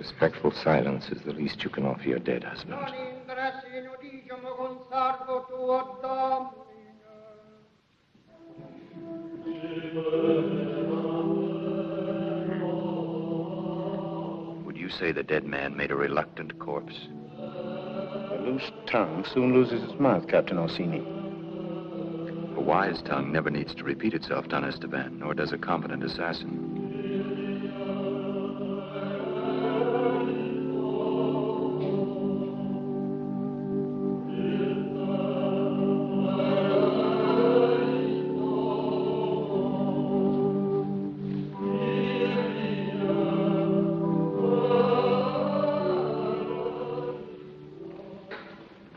Respectful silence is the least you can offer your dead husband. Would you say the dead man made a reluctant corpse? A loose tongue soon loses its mouth, Captain Orsini. A wise tongue never needs to repeat itself, Don Esteban, nor does a competent assassin.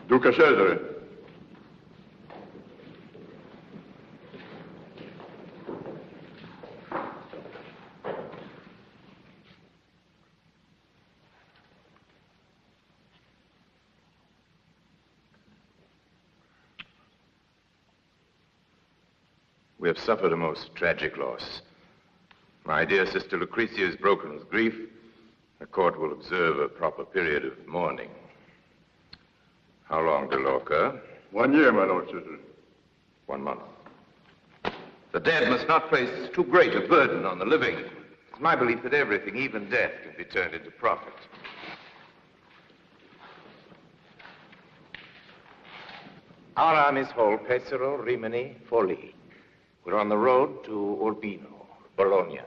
Duca Cesare. We have suffered a most tragic loss. My dear sister Lucrezia is broken with grief. The court will observe a proper period of mourning. How long, De Lorca? 1 year, my Lord Cesare. 1 month. The dead must not place too great a burden on the living. It's my belief that everything, even death, can be turned into profit. Our armies hold Pesaro, Rimini, Forlì. We're on the road to Urbino, Bologna,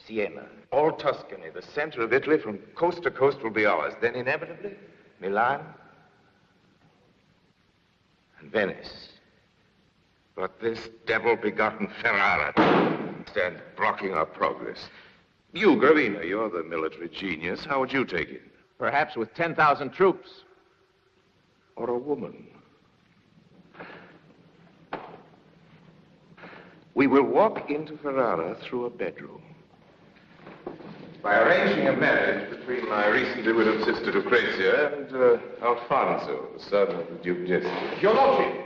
Siena. All Tuscany, the center of Italy, from coast to coast, will be ours. Then, inevitably, Milan and Venice. but this devil-begotten Ferrara stands blocking our progress. You, Gravina, you're the military genius. How would you take it? Perhaps with 10,000 troops. Or a woman. We will walk into Ferrara through a bedroom. By arranging a marriage between my recently widowed sister Lucrezia and Alfonso, the son of the Duke d'Este. Your Lordship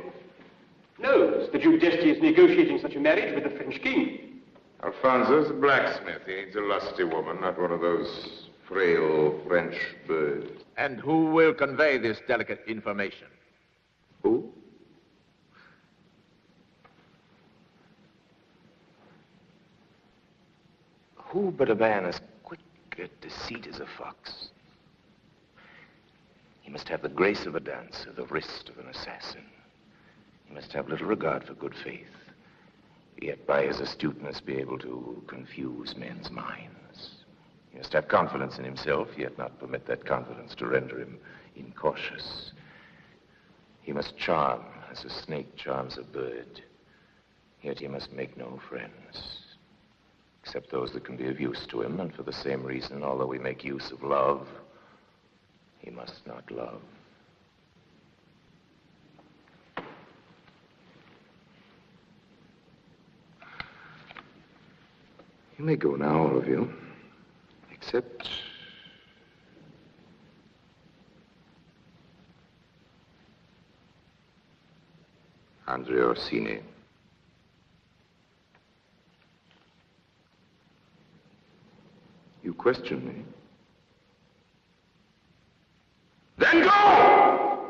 knows the Duke d'Este is negotiating such a marriage with the French king. Alfonso's a blacksmith. He needs a lusty woman, not one of those frail French birds. And who will convey this delicate information? Who? Who but a man as quick at deceit as a fox? He must have the grace of a dancer, the wrist of an assassin. He must have little regard for good faith, yet by his astuteness be able to confuse men's minds. He must have confidence in himself, yet not permit that confidence to render him incautious. He must charm as a snake charms a bird, yet he must make no friends, except those that can be of use to him, and for the same reason, although we make use of love, he must not love. You may go now, all of you, except Andrea Orsini. You question me? Then go!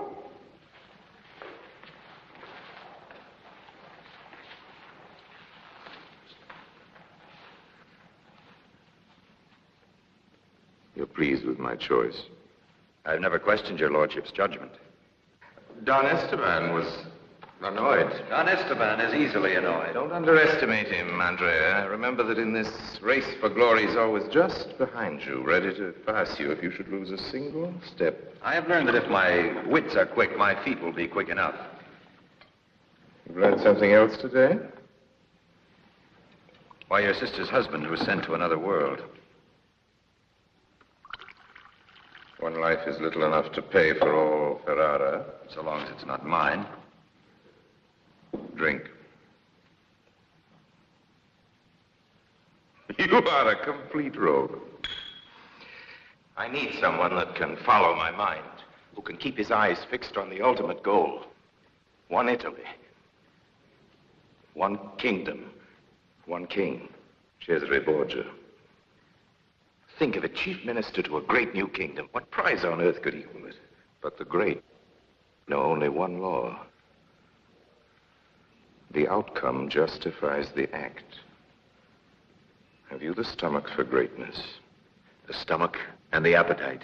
You're pleased with my choice. I've never questioned your lordship's judgment. Don Esteban was annoyed. Don Esteban is easily annoyed. Don't underestimate him, Andrea. Remember that in this race for glory, he's always just behind you, ready to pass you if you should lose a single step. I have learned that if my wits are quick, my feet will be quick enough. You've learned something else today? Why, your sister's husband was sent to another world. One life is little enough to pay for all Ferrara. So long as it's not mine. Drink. You are a complete rogue. I need someone that can follow my mind, who can keep his eyes fixed on the ultimate goal. One Italy. One kingdom. One king. Cesare Borgia. Think of it, chief minister to a great new kingdom. What prize on earth could equal it? But the great know only one law. The outcome justifies the act. Have you the stomach for greatness? The stomach and the appetite.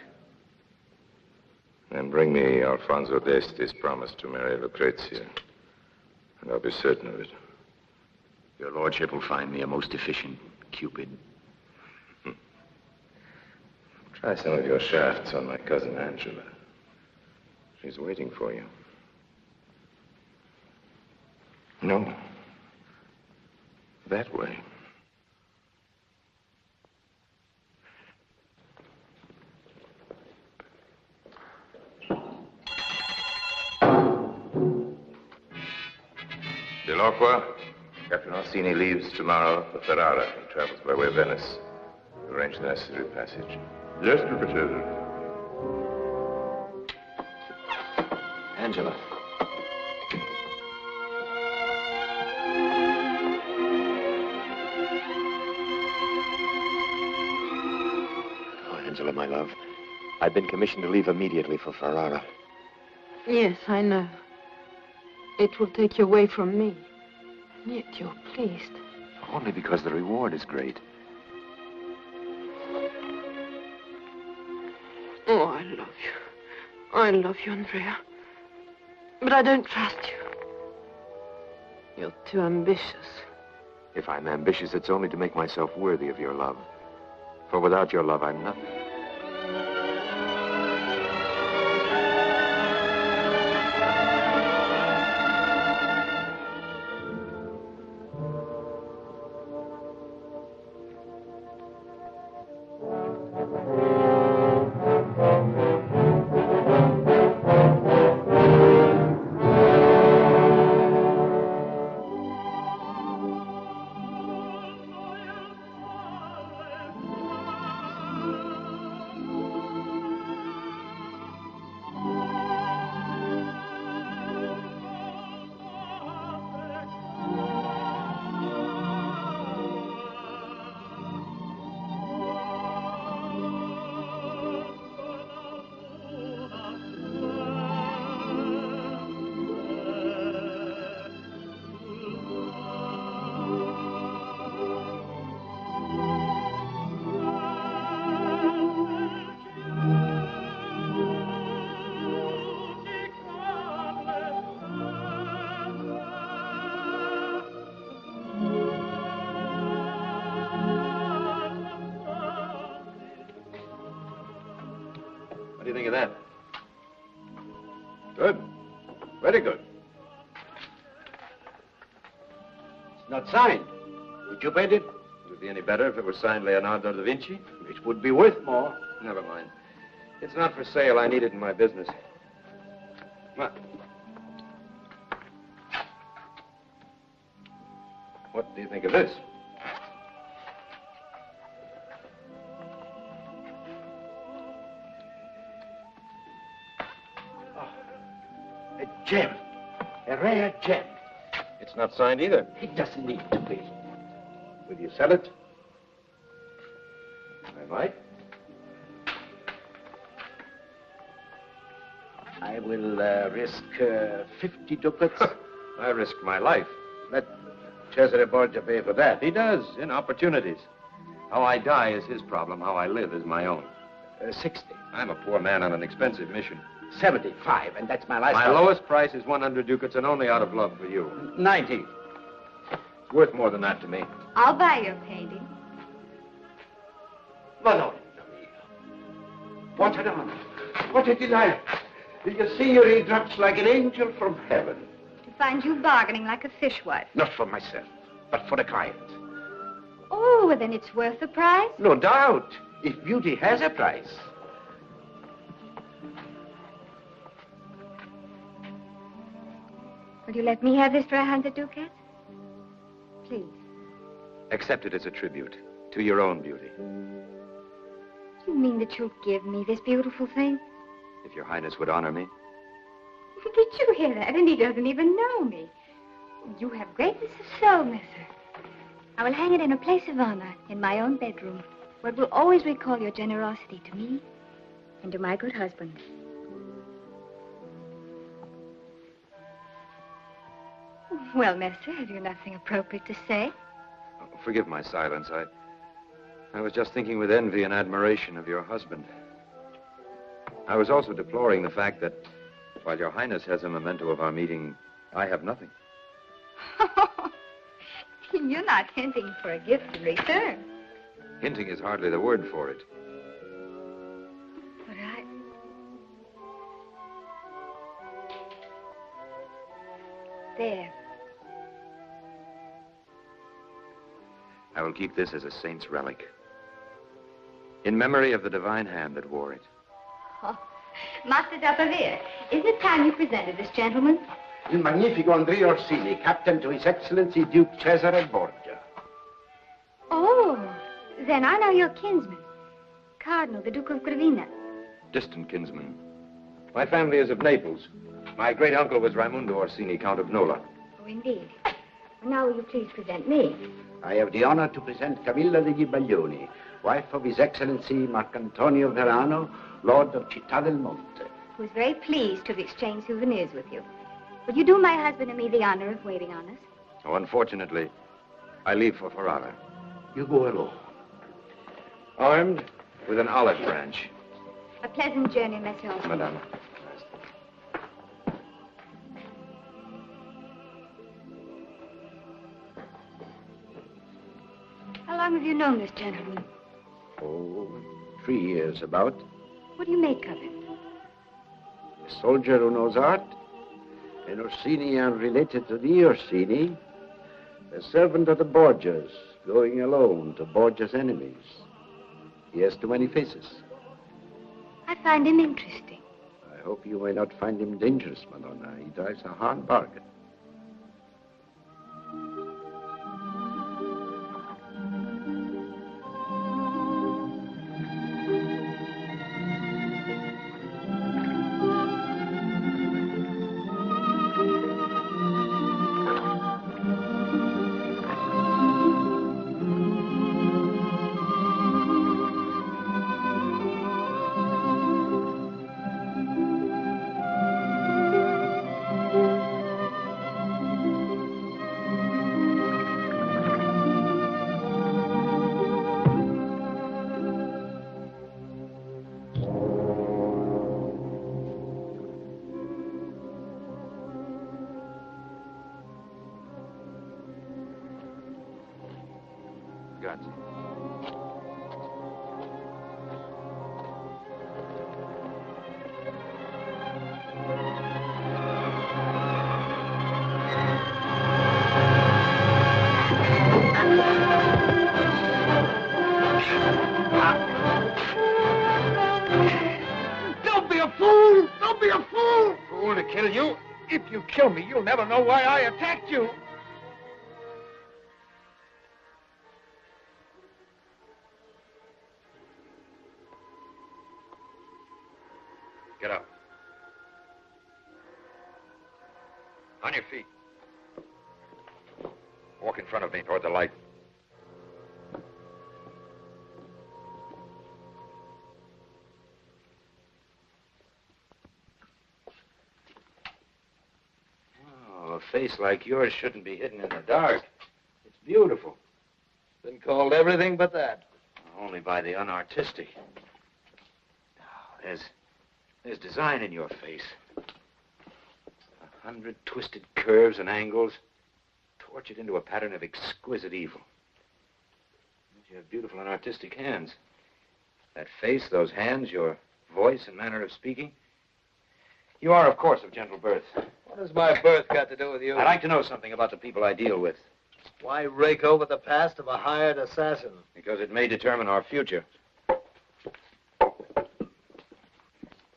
Then bring me Alfonso d'Este's promise to marry Lucrezia, and I'll be certain of it. Your lordship will find me a most efficient Cupid. Try some of your shafts on my cousin Angela. She's waiting for you. No. That way. Dell'Acqua? Captain Orsini leaves tomorrow for Ferrara. He travels by way of Venice. Arrange the necessary passage. Yes, Duke Cesare. Angela. Oh, Angela, my love. I've been commissioned to leave immediately for Ferrara. Yes, I know. It will take you away from me. And yet you're pleased. Only because the reward is great. Oh, I love you. I love you, Andrea. But I don't trust you. You're too ambitious. If I'm ambitious, it's only to make myself worthy of your love. For without your love, I'm nothing. What do you think of that? Good. Very good. It's not signed. Would you paint it? Would it be any better if it were signed Leonardo da Vinci? It would be worth more. Never mind. It's not for sale. I need it in my business. What? What do you think of this? A gem. A rare gem. It's not signed either. It doesn't need to be. Will you sell it? I might. I will risk 50 ducats. I risked my life. Let Cesare Borgia pay for that. He does, in opportunities. How I die is his problem. How I live is my own. 60. I'm a poor man on an expensive mission. 75, and that's my last My offer. lowest price is 100 ducats, and only out of love for you. 90. It's worth more than that to me. I'll buy your painting. Madonna mia. What an honor. What a delight. The signory drops like an angel from heaven. To find you bargaining like a fishwife. Not for myself, but for the client. Oh, well, then it's worth the price. No doubt, if beauty has a price. Will you let me have this for 100 ducats? Please. Accept it as a tribute to your own beauty. You mean that you'll give me this beautiful thing? If your highness would honor me. Did you hear that? And he doesn't even know me. You have greatness of soul, mister. I will hang it in a place of honor in my own bedroom. what will always recall your generosity to me and to my good husband. Well, Master, have you nothing appropriate to say? Oh, forgive my silence. I was just thinking with envy and admiration of your husband. I was also deploring the fact that while your Highness has a memento of our meeting, I have nothing. You're not hinting for a gift in return. Hinting is hardly the word for it. But There. I will keep this as a saint's relic, in memory of the divine hand that wore it. Oh, Master d'Appavere, isn't it time you presented this gentleman? Il magnifico Andrea Orsini, captain to His Excellency Duke Cesare Borgia. Oh, then I know your kinsman, Cardinal, the Duke of Gravina. Distant kinsman. My family is of Naples. My great uncle was Raimundo Orsini, Count of Nola. Oh, indeed. Well, now will you please present me? I have the honor to present Camilla degli Baglioni, wife of His Excellency Marcantonio Verano, Lord of Citta del Monte. Who is very pleased to have exchanged souvenirs with you. Will you do my husband and me the honor of waiting on us? Oh, unfortunately, I leave for Ferrara. You go alone. Armed with an olive branch. A pleasant journey, Monsieur. Madame. How long have you known this gentleman? Oh, 3 years about. What do you make of him? A soldier who knows art. An Orsini unrelated to the Orsini. A servant of the Borgias, going alone to Borgia's enemies. He has too many faces. I find him interesting. I hope you may not find him dangerous, Madonna. He drives a hard bargain. Grazie. Don't be a fool! Don't be a fool! Fool to kill you? If you kill me, you'll never know why I attacked you. Get up. On your feet. Walk in front of me toward the light. Oh, a face like yours shouldn't be hidden in the dark. It's beautiful. Been called everything but that. Only by the unartistic. Oh, there's design in your face. 100 twisted curves and angles, tortured into a pattern of exquisite evil. You have beautiful and artistic hands. That face, those hands, your voice and manner of speaking. You are, of course, of gentle birth. What has my birth got to do with you? I'd like to know something about the people I deal with, Why rake over the past of a hired assassin? because it may determine our future.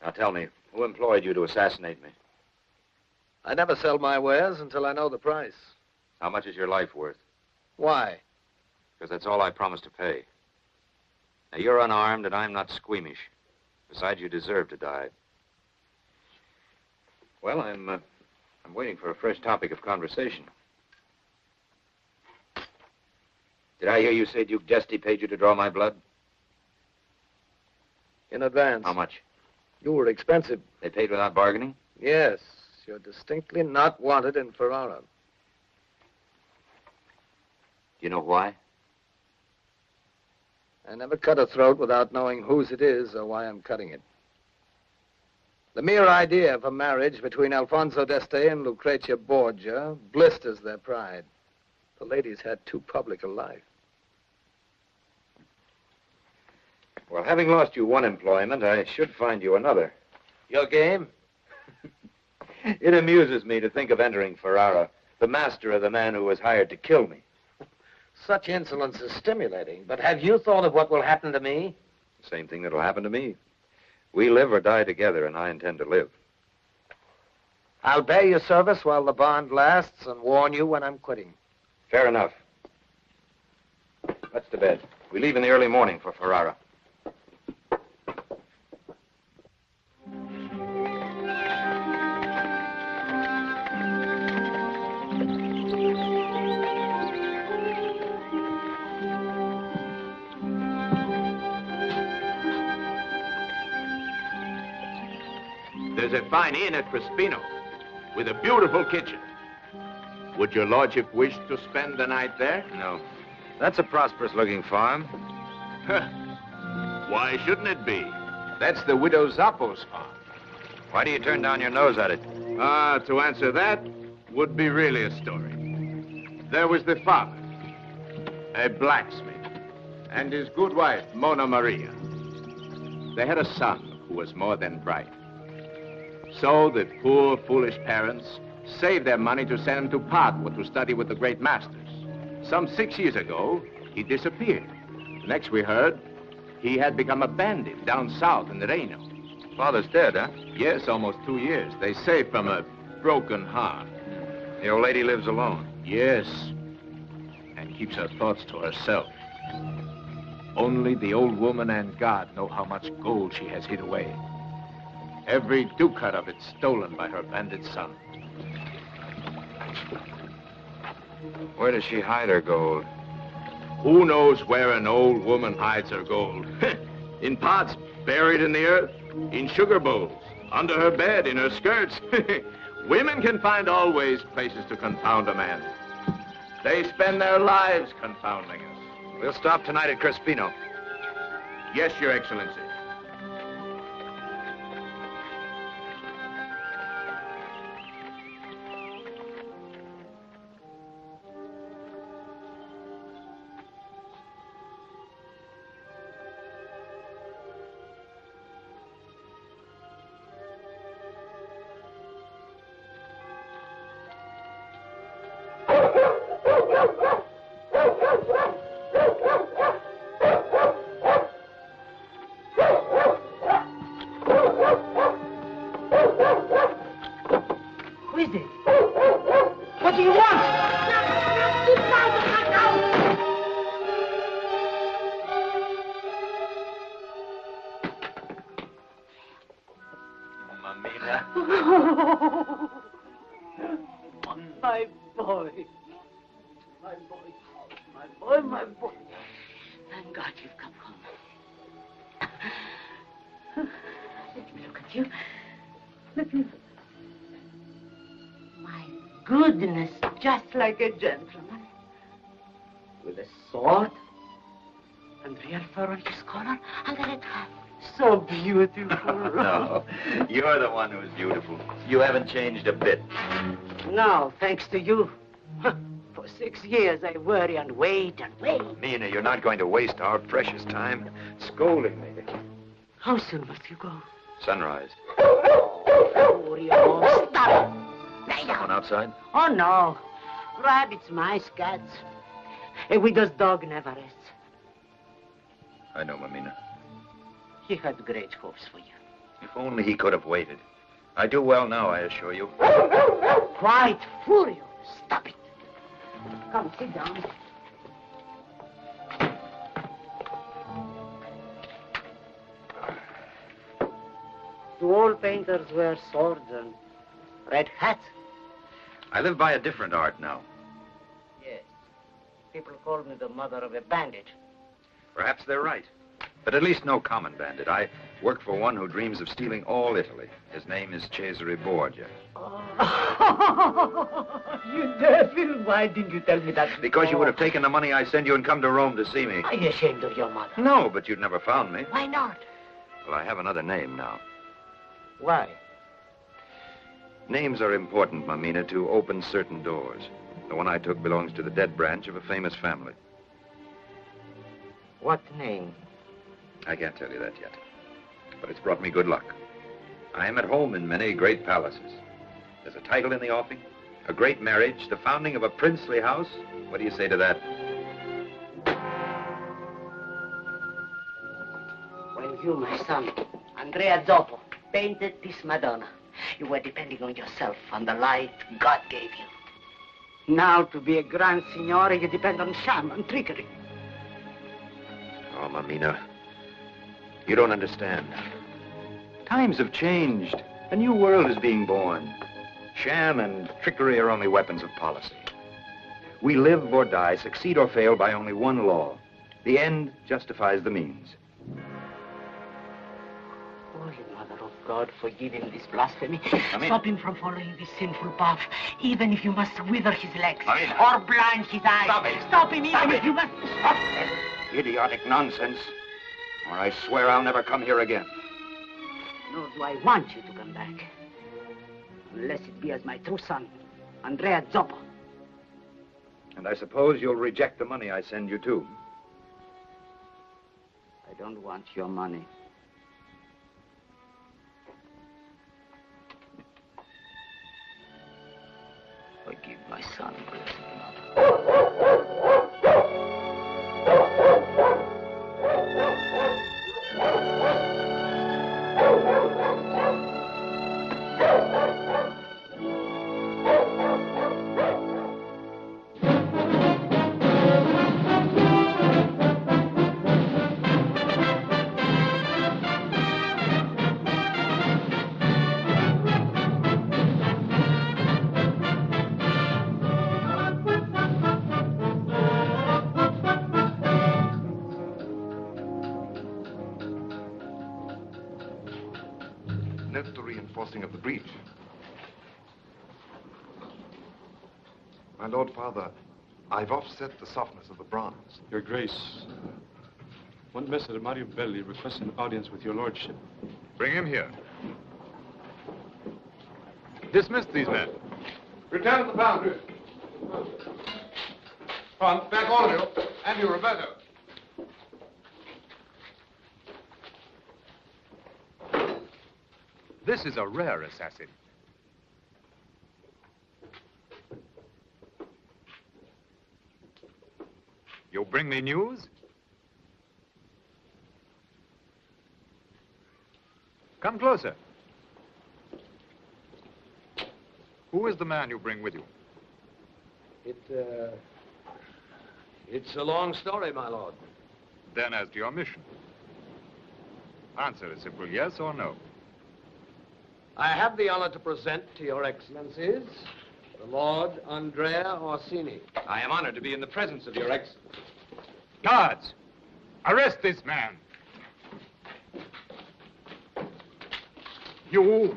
Now tell me, who employed you to assassinate me? I never sell my wares until I know the price. How much is your life worth? Why? Because that's all I promised to pay. Now, you're unarmed and I'm not squeamish. Besides, you deserve to die. Well, I'm waiting for a fresh topic of conversation. Did I hear you say Duke Desti paid you to draw my blood? In advance. How much? You were expensive. They paid without bargaining? Yes. You're distinctly not wanted in Ferrara. Do you know why? I never cut a throat without knowing whose it is or why I'm cutting it. The mere idea of a marriage between Alfonso d'Este and Lucrezia Borgia blisters their pride. The lady's had too public a life. Well, having lost you one employment, I should find you another. Your game? It amuses me to think of entering Ferrara, the master of the man who was hired to kill me. Such insolence is stimulating, but have you thought of what will happen to me? Same thing that'll happen to me. We live or die together, and I intend to live. I'll bear your service while the bond lasts and warn you when I'm quitting. Fair enough. Let's to bed. We leave in the early morning for Ferrara. There's a fine inn at Crespino with a beautiful kitchen. Would your lordship wish to spend the night there? No. That's a prosperous-looking farm. Why shouldn't it be? That's the widow Zappo's farm. Why do you turn down your nose at it? To answer that would be really a story. There was the father, a blacksmith, and his good wife, Mona Maria. They had a son who was more than bright. So the poor, foolish parents saved their money to send him to Padua to study with the great masters. Some 6 years ago, he disappeared. Next we heard, he had become a bandit down south in the Reno. Father's dead, huh? Yes, almost 2 years. They say from a broken heart. The old lady lives alone. Yes, and keeps her thoughts to herself. Only the old woman and God know how much gold she has hid away. Every ducat of it stolen by her bandit son. Where does she hide her gold? Who knows where an old woman hides her gold? In pots buried in the earth, in sugar bowls, under her bed, in her skirts. Women can find always places to confound a man. They spend their lives confounding us. We'll stop tonight at Crespino. Yes, Your Excellency. My boy. Thank God you've come home. Let me look at you. Let me... My goodness, just like a gentleman. With a sword and real fur on his collar and a red hat. So beautiful. No, you're the one who's beautiful. You haven't changed a bit. No, thanks to you. For 6 years, I worry and wait and wait. Mina, you're not going to waste our precious time scolding me. How soon must you go? Sunrise. Furio, stop it. Someone outside? Oh, no. Rabbits, mice, cats. A widow's dog never rests. I know, Mamina. He had great hopes for you. If only he could have waited. I do well now, I assure you. Quiet, Furio. Stop it. Come, sit down. Do all painters wear swords and red hats? I live by a different art now. Yes. People call me the mother of a bandit. Perhaps they're right. But at least no common bandit. I Work for one who dreams of stealing all Italy. His name is Cesare Borgia. Oh, you devil. Why didn't you tell me that before? Because you would have taken the money I send you and come to Rome to see me. Are you ashamed of your mother? No, but you'd never found me. Why not? Well, I have another name now. Why? Names are important, Mamina, to open certain doors. The one I took belongs to the dead branch of a famous family. What name? I can't tell you that yet. But it's brought me good luck. I am at home in many great palaces. There's a title in the offing, a great marriage, the founding of a princely house. What do you say to that? When you, my son, Andrea Zoppo, painted this Madonna, you were depending on yourself, on the light God gave you. Now, to be a grand signore, you depend on sham and trickery. Oh, Mamina, you don't understand. Times have changed. A new world is being born. Sham and trickery are only weapons of policy. We live or die, succeed or fail by only one law. The end justifies the means. Holy Mother of God, forgive him this blasphemy. Mamina. Stop him from following this sinful path, even if you must wither his legs. Mamina. Or blind his eyes. Stop it. Stop him Stop even it. if you must... Stop that idiotic nonsense, or I swear I'll never come here again. Nor do I want you to come back. Unless it be as my true son, Andrea Zoppo. And I suppose you'll reject the money I send you, too. I don't want your money. Forgive my son, blessed mother. Note the reinforcing of the breach. My Lord Father, I've offset the softness of the bronze. Your Grace, one Messer Mario Belli requests an audience with your lordship. Bring him here. Dismiss these men. Return to the boundary. Front, back all of you. And you, Roberto. This is a rare assassin. You bring me news? Come closer. Who is the man you bring with you? It's a long story, my lord. Then as to your mission. Answer a simple yes or no. I have the honor to present to your excellencies the Lord Andrea Orsini. I am honored to be in the presence of your Excellency. Guards, arrest this man. You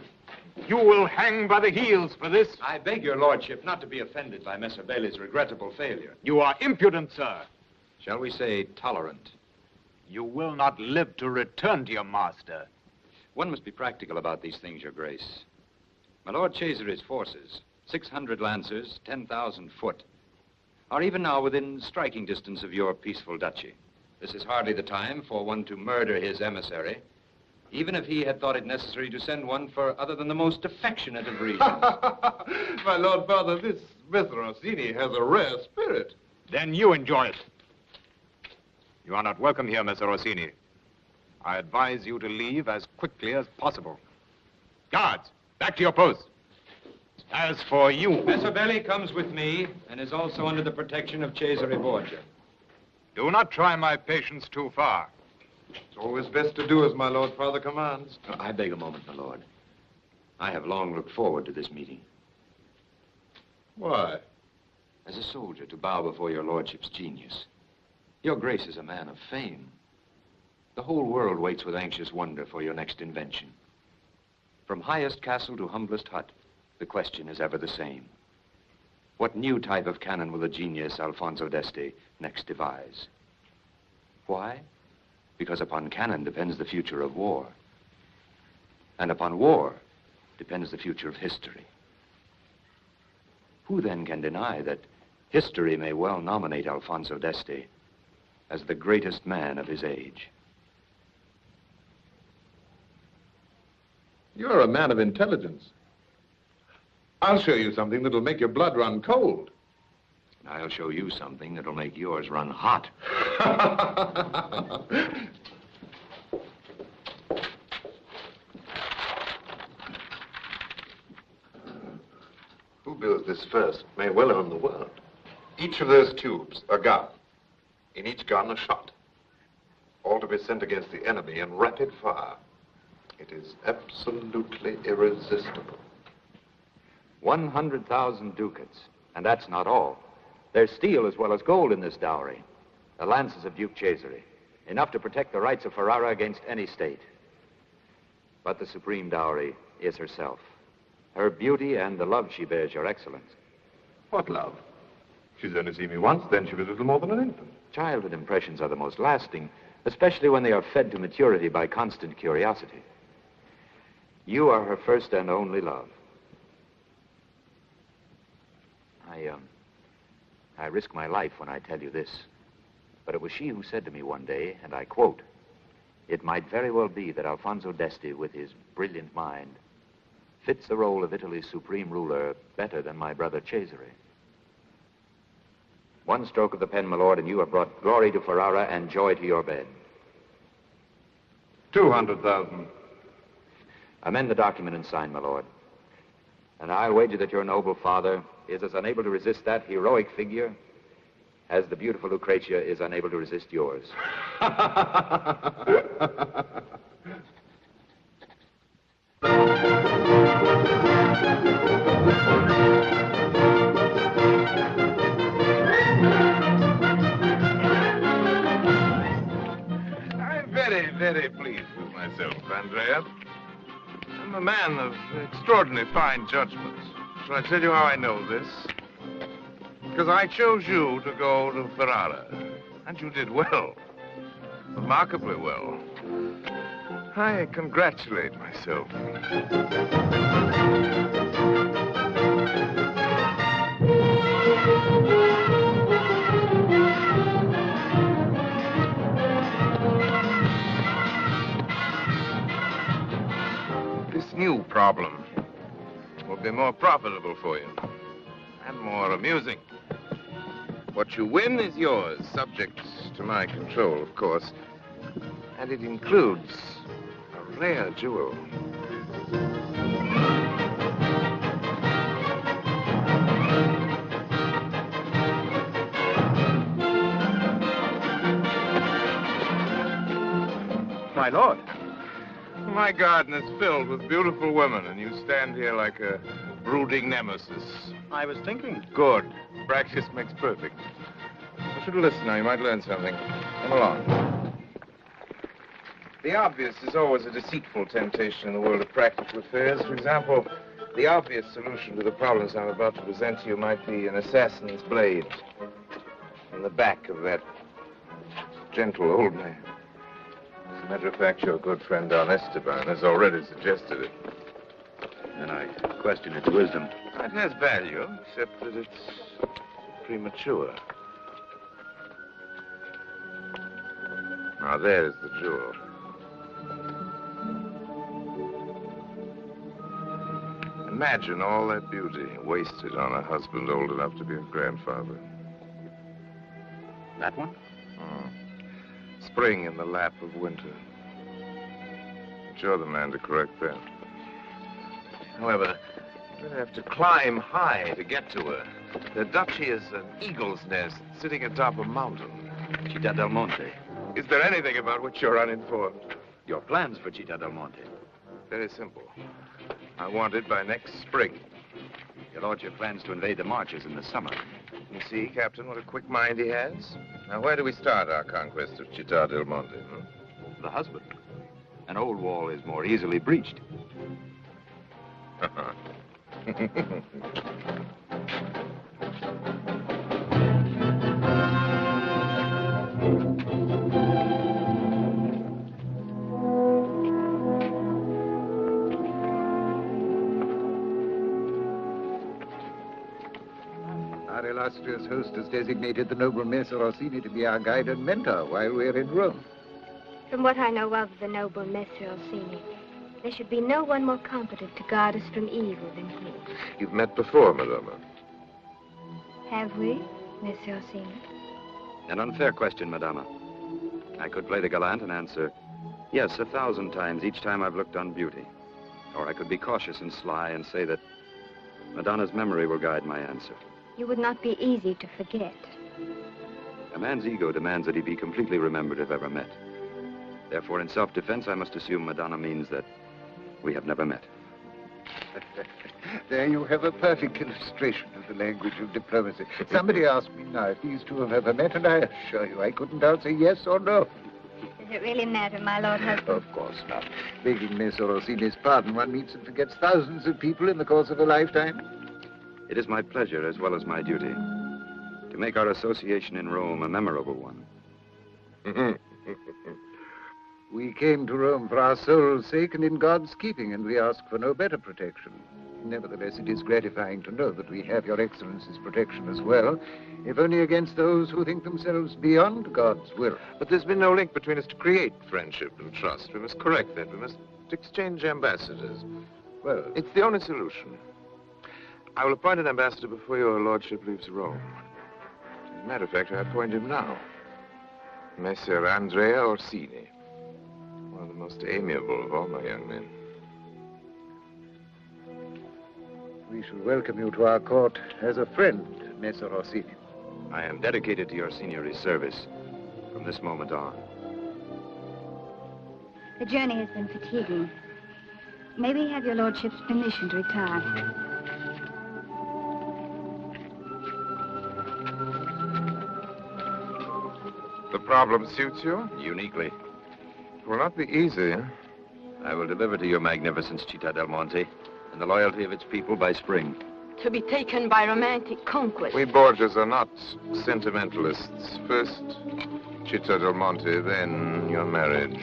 will hang by the heels for this. I beg your lordship not to be offended by Messer Bailey's regrettable failure. You are impudent, sir. Shall we say tolerant? You will not live to return to your master. One must be practical about these things, your grace. My Lord Cesare's forces, 600 lancers, 10,000 foot, are even now within striking distance of your peaceful duchy. This is hardly the time for one to murder his emissary, even if he had thought it necessary to send one for other than the most affectionate of reasons. My Lord Father, this Mr. Orsini has a rare spirit. Then you enjoy it. You are not welcome here, Messer Orsini. I advise you to leave as quickly as possible. Guards, back to your posts. As for you... Messer Bailey comes with me and is also under the protection of Cesare Borgia. Do not try my patience too far. It's always best to do as my Lord Father commands. I beg a moment, my lord. I have long looked forward to this meeting. Why? As a soldier, to bow before your lordship's genius. Your grace is a man of fame. The whole world waits with anxious wonder for your next invention. From highest castle to humblest hut, the question is ever the same. What new type of cannon will the genius Alfonso d'Este next devise? Why? Because upon cannon depends the future of war. And upon war depends the future of history. Who then can deny that history may well nominate Alfonso d'Este as the greatest man of his age? You're a man of intelligence. I'll show you something that'll make your blood run cold. I'll show you something that'll make yours run hot. Who builds this first may well own the world. Each of those tubes, a gun. In each gun, a shot. All to be sent against the enemy in rapid fire. It is absolutely irresistible. 100,000 ducats. And that's not all. There's steel as well as gold in this dowry. The lances of Duke Cesare. Enough to protect the rights of Ferrara against any state. But the supreme dowry is herself. Her beauty and the love she bears your excellence. What love? She's only seen me once, then she was little more than an infant. Childhood impressions are the most lasting, especially when they are fed to maturity by constant curiosity. You are her first and only love. I risk my life when I tell you this, but it was she who said to me one day, and I quote, "It might very well be that Alfonso d'Este, with his brilliant mind, fits the role of Italy's supreme ruler better than my brother Cesare." One stroke of the pen, my lord, and you have brought glory to Ferrara and joy to your bed. 200,000. Amend the document and sign, my lord. And I'll wager that your noble father is as unable to resist that heroic figure as the beautiful Lucrezia is unable to resist yours. I'm very, very pleased with myself, Andrea. I'm a man of extraordinarily fine judgment. Shall I tell you how I know this? Because I chose you to go to Ferrara. And you did well. Remarkably well. I congratulate myself. This new problem will be more profitable for you and more amusing. What you win is yours, subject to my control, of course. And it includes a rare jewel. My lord. My garden is filled with beautiful women, and you stand here like a brooding nemesis. I was thinking. Good. Practice makes perfect. You should listen now. You might learn something. Come along. The obvious is always a deceitful temptation in the world of practical affairs. For example, the obvious solution to the problems I'm about to present to you might be an assassin's blade in the back of that gentle old man. As a matter of fact, your good friend Don Esteban has already suggested it. And I question its wisdom. It has value, except that it's premature. Now, there's the jewel. Imagine all that beauty wasted on a husband old enough to be a grandfather. That one? Spring in the lap of winter. But you're the man to correct that. However, you'd have to climb high to get to her. The duchy is an eagle's nest sitting atop a mountain. Citta del Monte. Is there anything about which you're uninformed? Your plans for Citta del Monte. Very simple. I want it by next spring. Your lordship plans to invade the marches in the summer. You see, Captain, what a quick mind he has? Now, where do we start our conquest of Citta del Monte? the husband. An old wall is more easily breached. Our illustrious host has designated the noble Messer Orsini to be our guide and mentor while we're in Rome. From what I know of the noble Messer Orsini, there should be no one more competent to guard us from evil than he. You've met before, Madonna. Have we, Messer Orsini? An unfair question, Madama. I could play the gallant and answer, yes, 1,000 times each time I've looked on beauty. Or I could be cautious and sly and say that Madonna's memory will guide my answer. You would not be easy to forget. A man's ego demands that he be completely remembered if ever met. Therefore, in self-defense, I must assume Madonna means that we have never met. There you have a perfect illustration of the language of diplomacy. Somebody asked me now if these two have ever met, and I assure you I couldn't answer yes or no. Does it really matter, my lord husband? Of course not. Begging Messer Orsini's pardon, one meets and forgets thousands of people in the course of a lifetime. It is my pleasure, as well as my duty, to make our association in Rome a memorable one. We came to Rome for our soul's sake and in God's keeping, and we ask for no better protection. Nevertheless, it is gratifying to know that we have your Excellency's protection as well, if only against those who think themselves beyond God's will. But there's been no link between us to create friendship and trust. We must correct that. We must exchange ambassadors. Well, it's the only solution. I will appoint an ambassador before your lordship leaves Rome. As a matter of fact, I appoint him now. Messer Andrea Orsini. One of the most amiable of all my young men. We shall welcome you to our court as a friend, Messer Orsini. I am dedicated to your signory's service from this moment on. The journey has been fatiguing. May we have your lordship's permission to retire? The problem suits you? Uniquely. It will not be easy, huh? I will deliver to your magnificence Citta del Monte and the loyalty of its people by spring. To be taken by romantic conquest. We Borgias are not sentimentalists. First, Citta del Monte, then your marriage.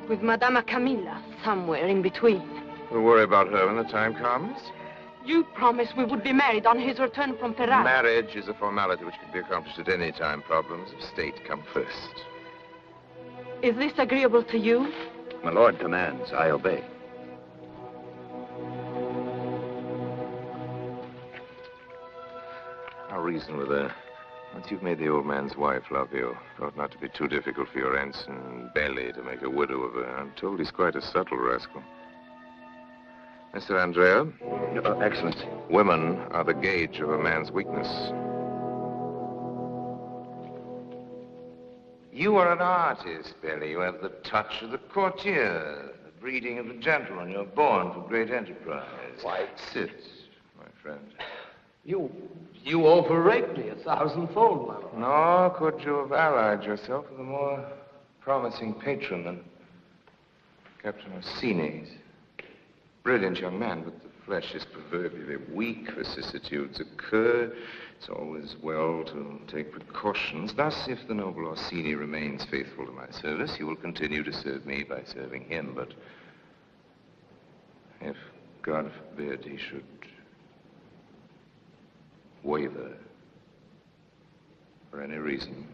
With Madama Camilla, somewhere in between. We'll worry about her when the time comes. You promised we would be married on his return from Ferrara. Marriage is a formality which can be accomplished at any time. Problems of state come first. Is this agreeable to you? My lord commands, I obey. I'll reason with her. Once you've made the old man's wife love you, it ought not to be too difficult for your ensign Belli to make a widow of her. I'm told he's quite a subtle rascal. Mr. Andrea? Excellency. Women are the gauge of a man's weakness. You are an artist, Belli. You have the touch of the courtier, the breeding of the gentleman. You're born for great enterprise. Why? Sit, my friend. You overrate me 1,000-fold, my lord. Nor could you have allied yourself with a more promising patron than Captain Orsini. He's a brilliant young man, but the flesh is proverbially weak. Vicissitudes occur. It's always well to take precautions. Thus, if the noble Orsini remains faithful to my service, he will continue to serve me by serving him. But if, God forbid, he should waver for any reason,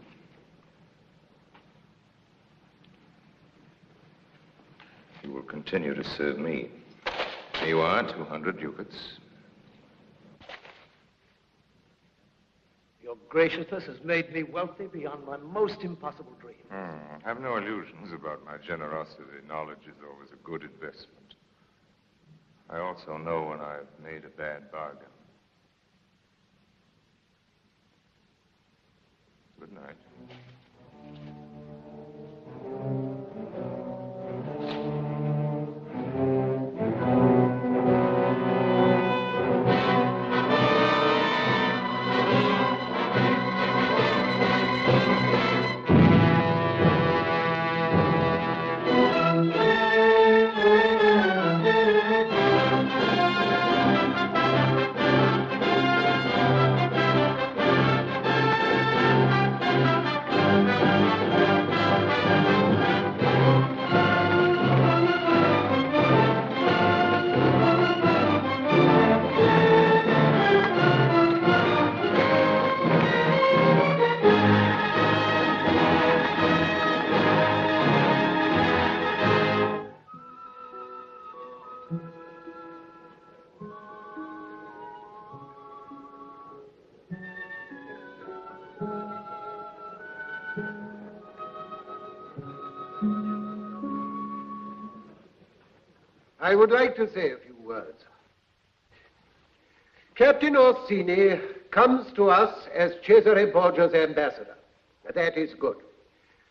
he will continue to serve me. Here you are, 200 ducats. Your graciousness has made me wealthy beyond my most impossible dream. Have no illusions about my generosity. Knowledge is always a good investment. I also know when I've made a bad bargain. Good night. I would like to say a few words. Captain Orsini comes to us as Cesare Borgia's ambassador. That is good.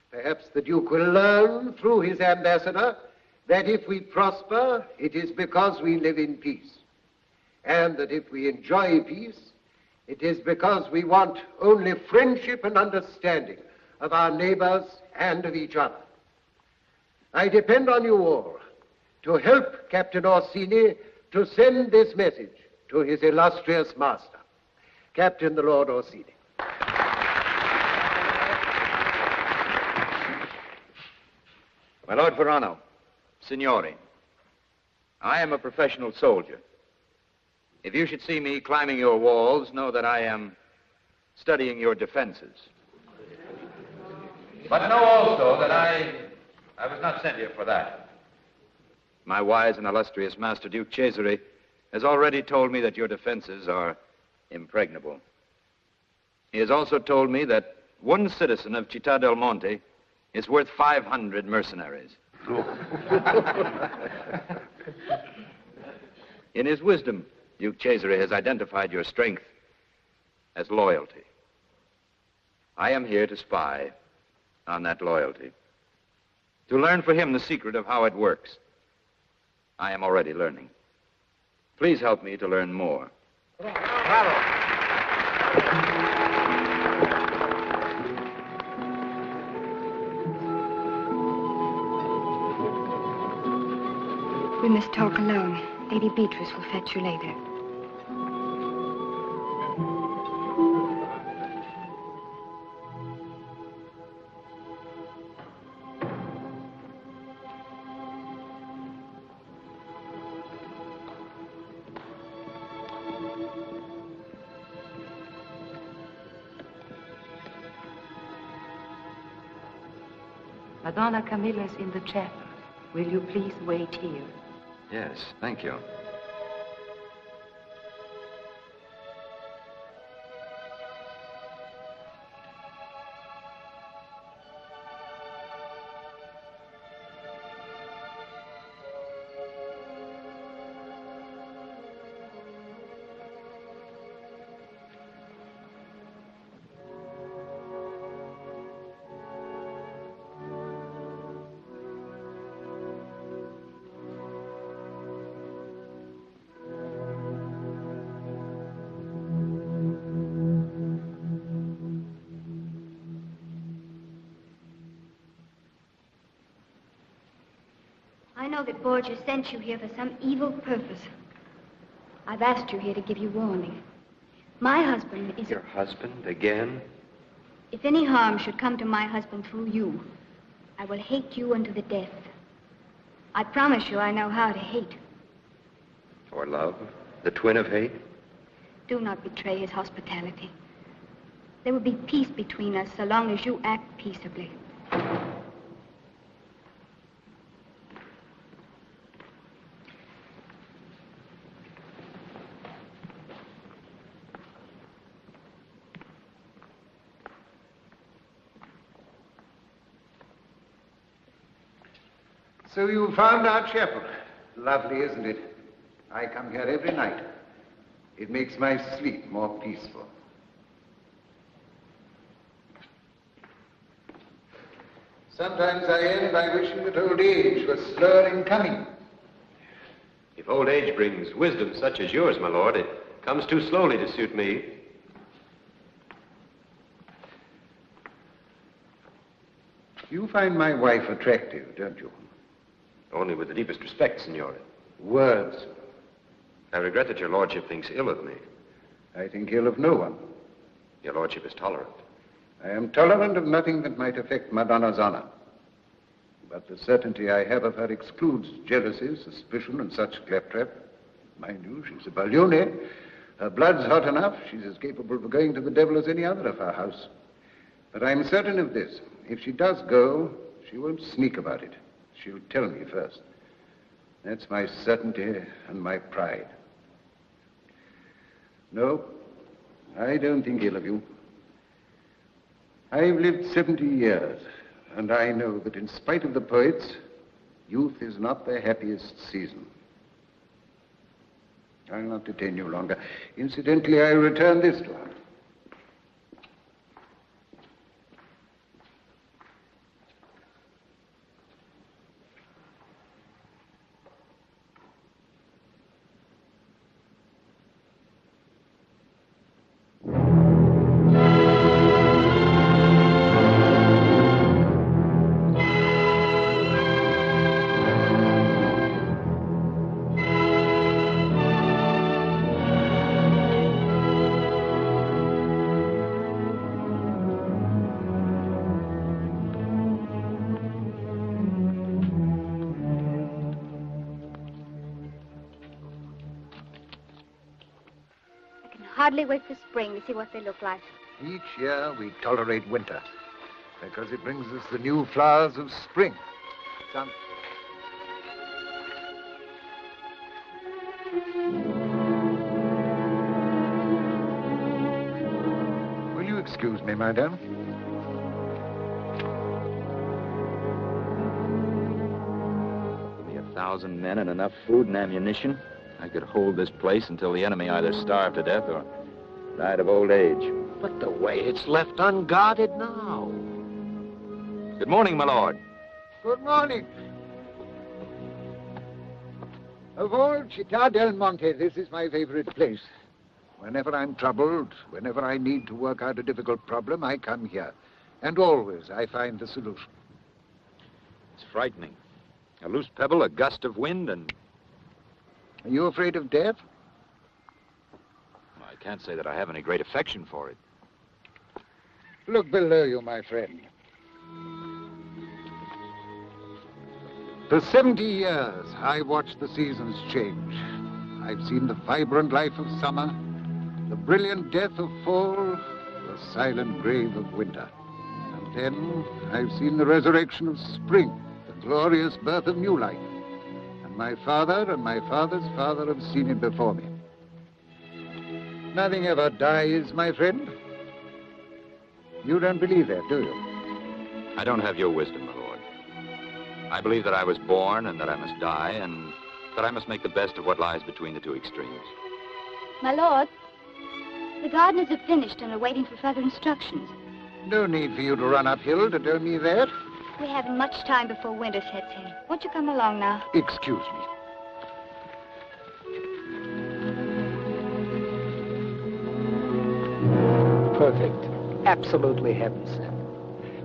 Perhaps the Duke will learn through his ambassador that if we prosper, it is because we live in peace. And that if we enjoy peace, it is because we want only friendship and understanding of our neighbors and of each other. I depend on you all to help Captain Orsini to send this message to his illustrious master, Captain the Lord Orsini. My Lord Verano, Signori, I am a professional soldier. If you should see me climbing your walls, know that I am studying your defenses. But know also that I was not sent here for that. My wise and illustrious Master Duke Cesare has already told me that your defenses are impregnable. He has also told me that one citizen of Citta del Monte is worth 500 mercenaries. In his wisdom, Duke Cesare has identified your strength as loyalty. I am here to spy on that loyalty, to learn for him the secret of how it works. I am already learning. Please help me to learn more. Bravo. We must talk alone. Lady Beatrice will fetch you later. Madonna Camilla is in the chapel. Will you please wait here? Yes, thank you. I know that Borgia sent you here for some evil purpose. I've asked you here to give you warning. My husband is... Your husband again? If any harm should come to my husband through you, I will hate you unto the death. I promise you I know how to hate. Or love? The twin of hate? Do not betray his hospitality. There will be peace between us so long as you act peaceably. So you found our chapel. Lovely, isn't it? I come here every night. It makes my sleep more peaceful. Sometimes I end by wishing that old age was slower in coming. If old age brings wisdom such as yours, my lord, it comes too slowly to suit me. You find my wife attractive, don't you? Only with the deepest respect, signore. Words. I regret that your lordship thinks ill of me. I think ill of no one. Your lordship is tolerant. I am tolerant of nothing that might affect Madonna's honor. But the certainty I have of her excludes jealousy, suspicion, and such claptrap. Mind you, she's a Baglione. Her blood's hot enough. She's as capable of going to the devil as any other of her house. But I'm certain of this. If she does go, she won't sneak about it. She'll tell me first. That's my certainty and my pride. No, I don't think ill of you. I've lived 70 years, and I know that in spite of the poets, youth is not their happiest season. I'll not detain you longer. Incidentally, I return this to her. Hardly wait for spring to see what they look like. Each year we tolerate winter because it brings us the new flowers of spring. Some... Will you excuse me, madame? Give me 1,000 men and enough food and ammunition. I could hold this place until the enemy either starved to death or died of old age. But the way it's left unguarded now. Good morning, my lord. Good morning. Of all Citta del Monte, this is my favorite place. Whenever I'm troubled, whenever I need to work out a difficult problem, I come here. And always I find the solution. It's frightening. A loose pebble, a gust of wind, and... Are you afraid of death? I can't say that I have any great affection for it. Look below you, my friend. For 70 years, I watched the seasons change. I've seen the vibrant life of summer, the brilliant death of fall, the silent grave of winter. And then I've seen the resurrection of spring, the glorious birth of new life. And my father and my father's father have seen it before me. Nothing ever dies, my friend. You don't believe that, do you? I don't have your wisdom, my lord. I believe that I was born and that I must die and that I must make the best of what lies between the two extremes. My lord, the gardeners have finished and are waiting for further instructions. No need for you to run uphill to tell me that. We haven't much time before winter sets in. Won't you come along now? Excuse me. Perfect. Absolutely heaven sent.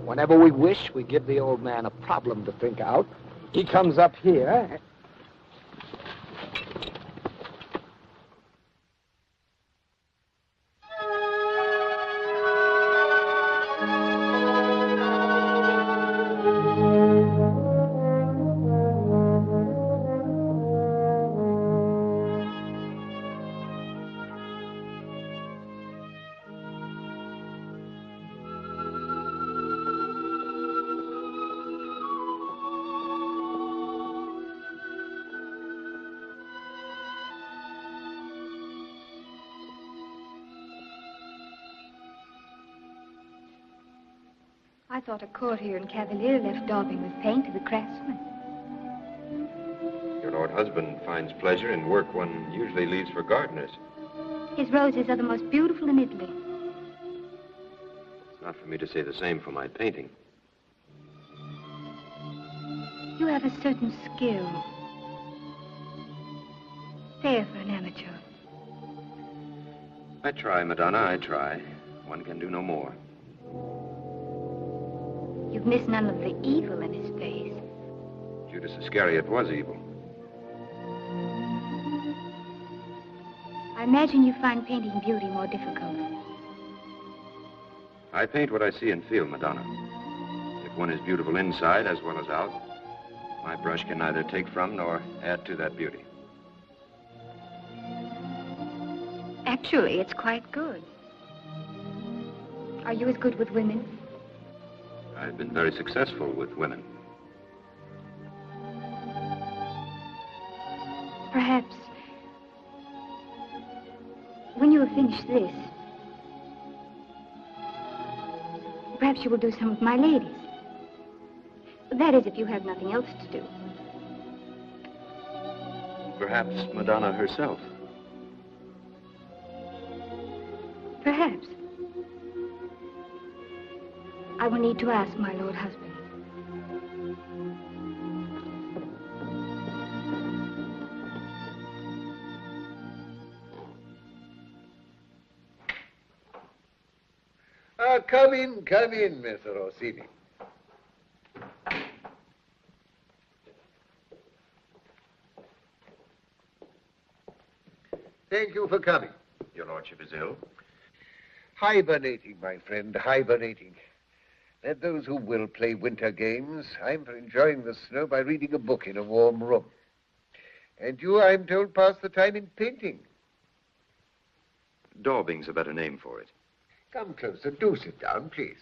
Whenever we wish, we give the old man a problem to think out. He comes up here. I thought a courtier and cavalier left daubing with paint to the craftsman. Your lord husband finds pleasure in work one usually leaves for gardeners. His roses are the most beautiful in Italy. It's not for me to say the same for my painting. You have a certain skill. Fair for an amateur. I try, Madonna, I try. One can do no more. You've missed none of the evil in his face. Judas Iscariot was evil. I imagine you find painting beauty more difficult. I paint what I see and feel, Madonna. If one is beautiful inside as well as out, my brush can neither take from nor add to that beauty. Actually, it's quite good. Are you as good with women? I've been very successful with women. Perhaps, when you have finished this, perhaps you will do some of my ladies. That is, if you have nothing else to do. Perhaps Madonna herself. Perhaps. I will need to ask my lord husband. Come in, Mr. Orsini. Thank you for coming. Your lordship is ill? Hibernating, my friend, hibernating. Let those who will play winter games. I'm for enjoying the snow by reading a book in a warm room. And you, I'm told, pass the time in painting. Daubing's a better name for it. Come closer. Do sit down, please.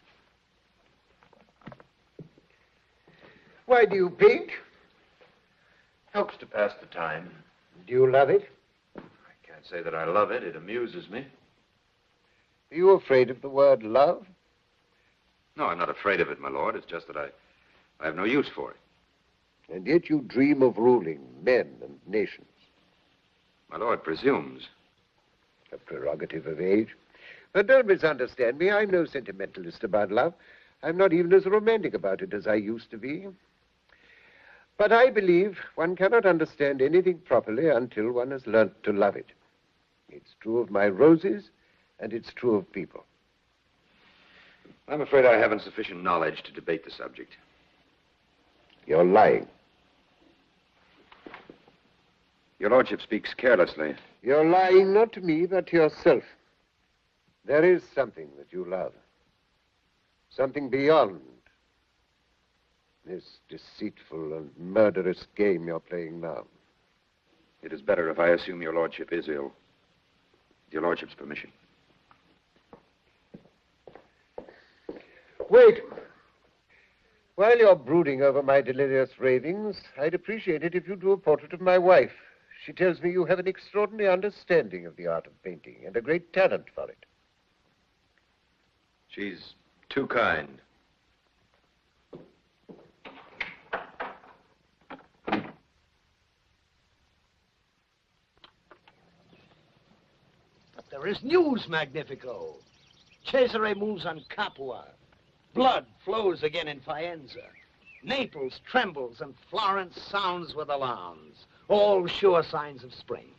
Why do you paint? Helps to pass the time. Do you love it? I can't say that I love it. It amuses me. Are you afraid of the word love? No, I'm not afraid of it, my lord. It's just that I have no use for it. And yet you dream of ruling men and nations. My lord presumes. A prerogative of age. But don't misunderstand me. I'm no sentimentalist about love. I'm not even as romantic about it as I used to be. But I believe one cannot understand anything properly until one has learnt to love it. It's true of my roses, and it's true of people. I'm afraid I haven't sufficient knowledge to debate the subject. You're lying. Your lordship speaks carelessly. You're lying not to me, but to yourself. There is something that you love. Something beyond this deceitful and murderous game you're playing now. It is better if I assume your lordship is ill. With your lordship's permission. Wait. While you're brooding over my delirious ravings, I'd appreciate it if you drew a portrait of my wife. She tells me you have an extraordinary understanding of the art of painting and a great talent for it. She's too kind. But there is news, Magnifico. Cesare moves on Capua. Blood flows again in Faenza. Naples trembles and Florence sounds with alarms. All sure signs of spring.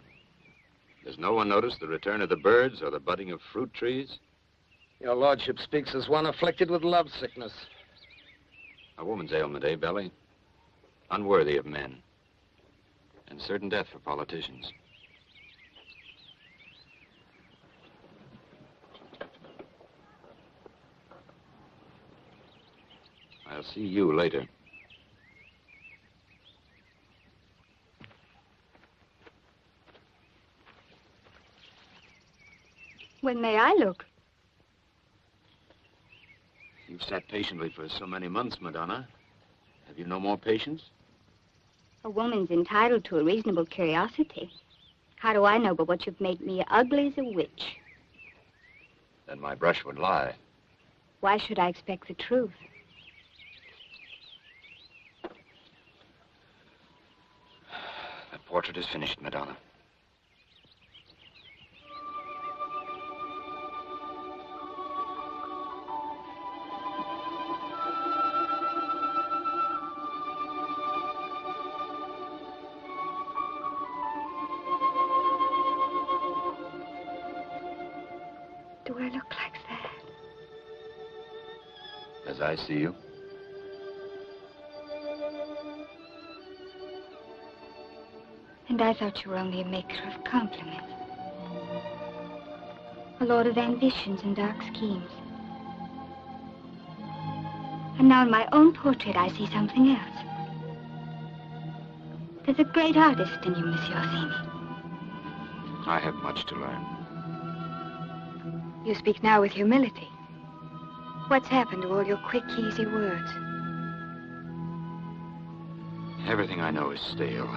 Does no one notice the return of the birds or the budding of fruit trees? Your lordship speaks as one afflicted with love sickness. A woman's ailment, eh, Belly? Unworthy of men. And certain death for politicians. I'll see you later. When may I look? You've sat patiently for so many months, Madonna. Have you no more patience? A woman's entitled to a reasonable curiosity. How do I know but what you've made me ugly as a witch? Then my brush would lie. Why should I expect the truth? That portrait is finished, Madonna. Do I look like that? As I see you. And I thought you were only a maker of compliments. A lord of ambitions and dark schemes. And now in my own portrait I see something else. There's a great artist in you, Monsieur Orsini. I have much to learn. You speak now with humility. What's happened to all your quick, easy words? Everything I know is stale.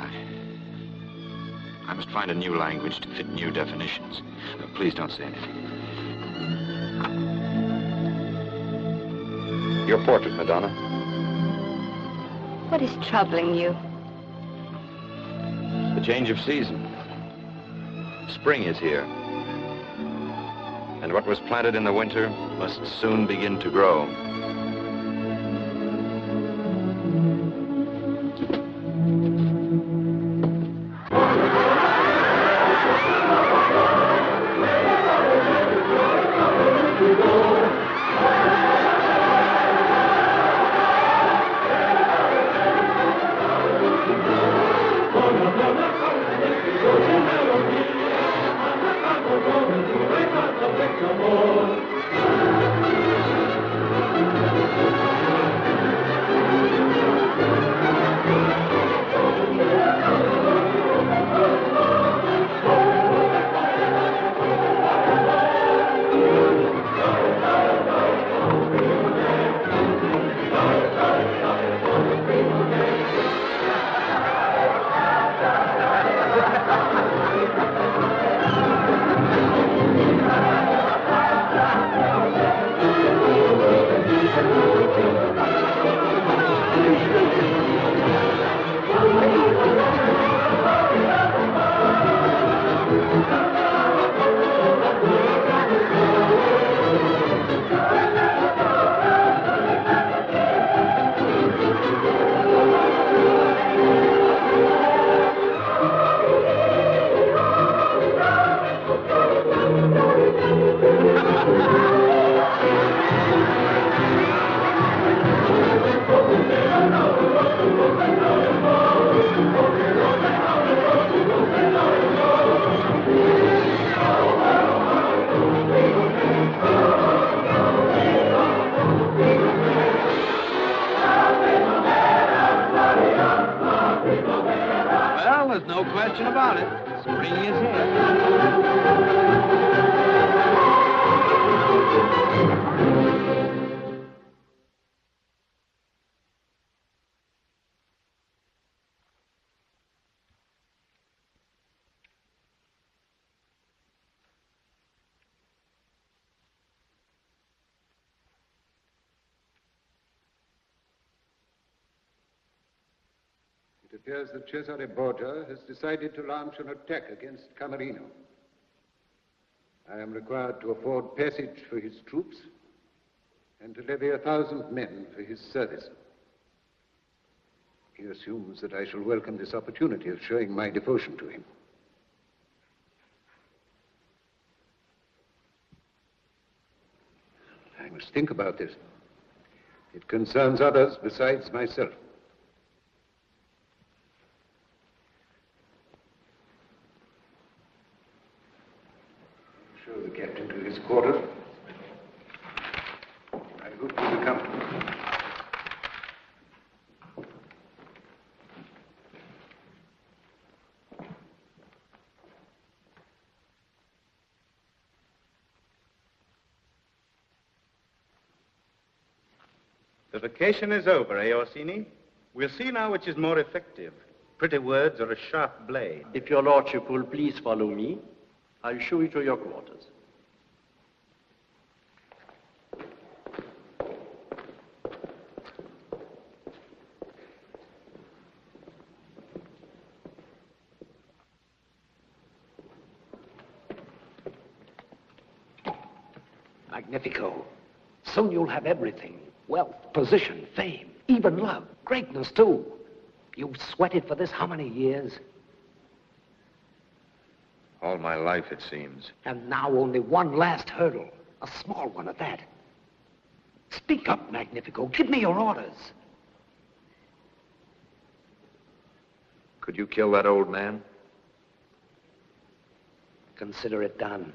I must find a new language to fit new definitions. Please don't say anything. Your portrait, Madonna. What is troubling you? The change of season. Spring is here. And what was planted in the winter must soon begin to grow. There's no question about it. Spring is here. It appears that Cesare Borgia has decided to launch an attack against Camerino. I am required to afford passage for his troops and to levy 1,000 men for his service. He assumes that I shall welcome this opportunity of showing my devotion to him. I must think about this. It concerns others besides myself. Show the captain to his quarters. I hope he will come. The vacation is over, eh, Orsini? We'll see now which is more effective, pretty words or a sharp blade. If your lordship will please follow me, I'll show you to your quarters. Magnifico. Soon you'll have everything. Wealth, position, fame, even love, greatness too. You've sweated for this how many years? All my life, it seems. And now only one last hurdle, a small one at that. Speak up, Magnifico. Give me your orders. Could you kill that old man? Consider it done.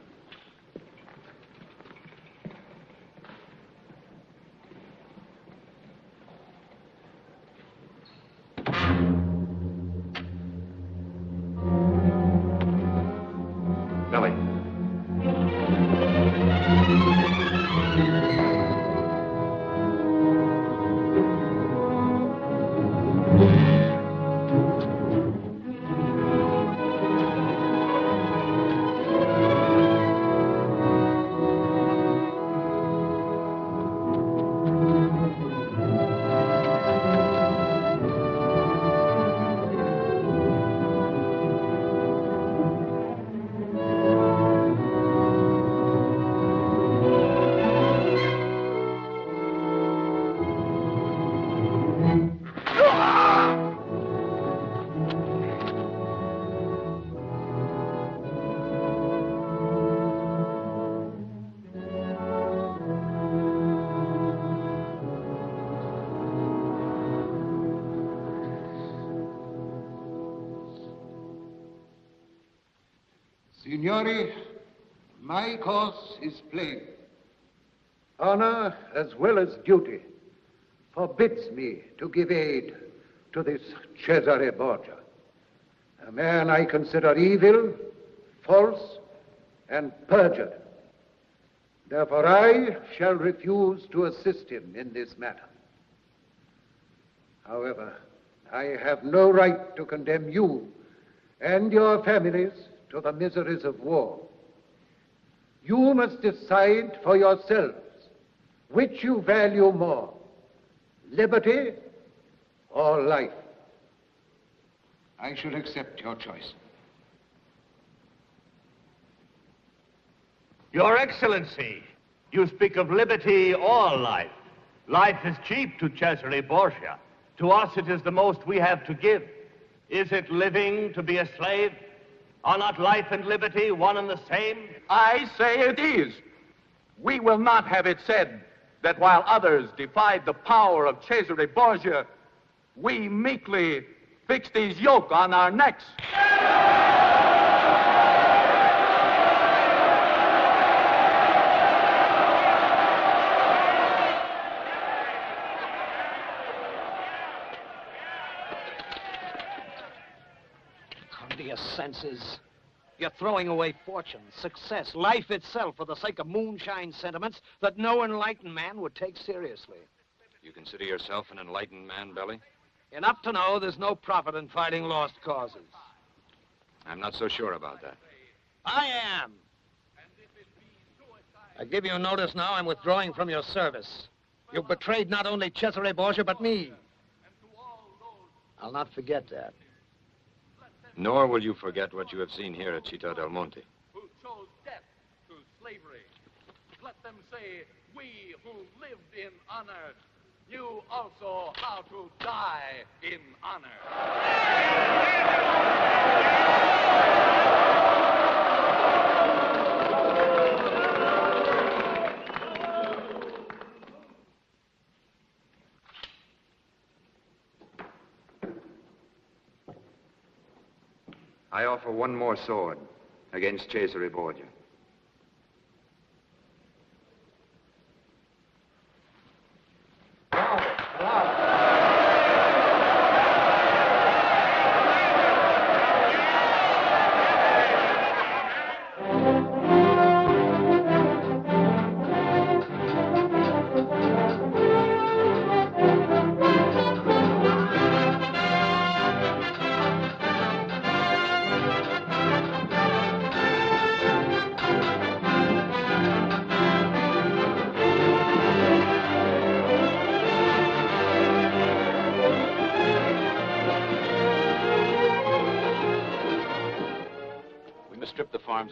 Signori, my course is plain. Honor, as well as duty, forbids me to give aid to this Cesare Borgia, a man I consider evil, false, and perjured. Therefore, I shall refuse to assist him in this matter. However, I have no right to condemn you and your families to the miseries of war. You must decide for yourselves which you value more, liberty or life. I shall accept your choice. Your Excellency, you speak of liberty or life. Life is cheap to Cesare Borgia. To us, it is the most we have to give. Is it living to be a slave? Are not life and liberty one and the same? I say it is. We will not have it said that while others defied the power of Cesare Borgia, we meekly fixed his yoke on our necks. Come to your senses. You're throwing away fortune, success, life itself for the sake of moonshine sentiments that no enlightened man would take seriously. You consider yourself an enlightened man, Belly? Enough to know there's no profit in fighting lost causes. I'm not so sure about that. I am. I give you notice now I'm withdrawing from your service. You've betrayed not only Cesare Borgia, but me. I'll not forget that. Nor will you forget what you have seen here at Citta del Monte. Who chose death to slavery. Let them say, we who lived in honor knew also how to die in honor. I offer one more sword against Cesare Borgia.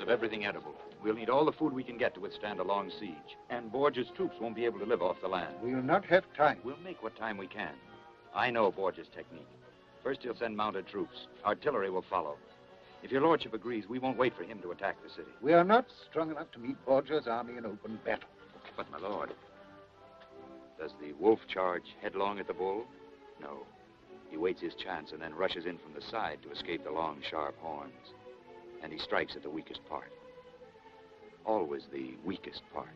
Of everything edible. We'll need all the food we can get to withstand a long siege. And Borgia's troops won't be able to live off the land. We'll not have time. We'll make what time we can. I know Borgia's technique. First, he'll send mounted troops. Artillery will follow. If your lordship agrees, we won't wait for him to attack the city. We are not strong enough to meet Borgia's army in open battle. But, my lord, does the wolf charge headlong at the bull? No. He waits his chance and then rushes in from the side to escape the long, sharp horns. And he strikes at the weakest part. Always the weakest part.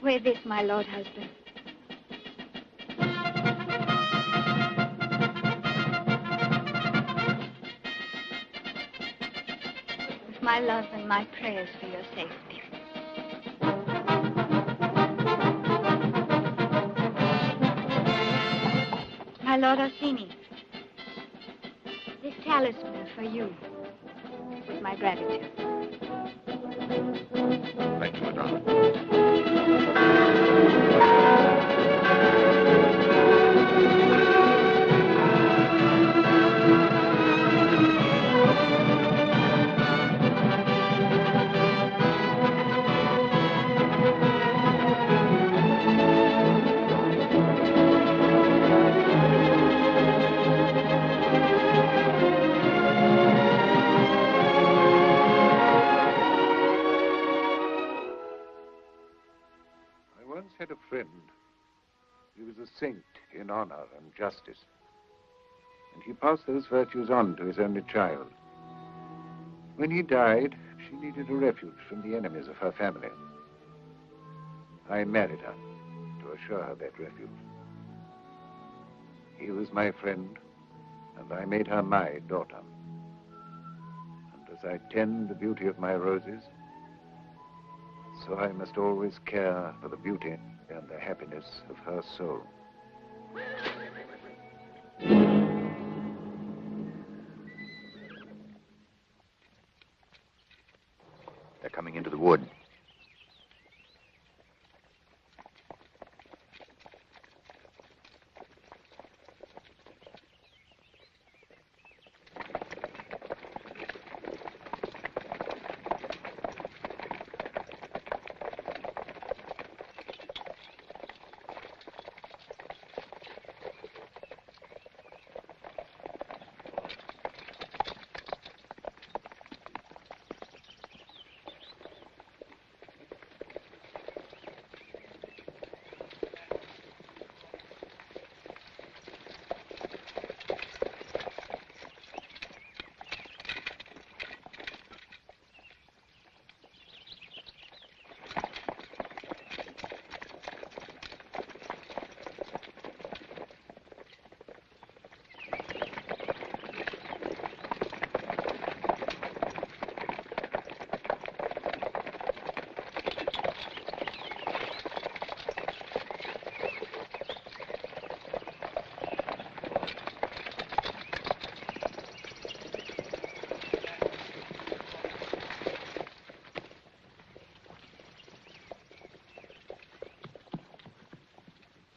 Wear this, my lord husband. With my love and my prayers for your safety. My Lord Orsini, this talisman is for you, with my gratitude. Thank you, Madonna. Had a friend. He was a saint in honor and justice. and he passed those virtues on to his only child. When he died, she needed a refuge from the enemies of her family. I married her to assure her that refuge. He was my friend, and I made her my daughter. And as I tend the beauty of my roses, so I must always care for the beauty and the happiness of her soul. They're coming into the wood.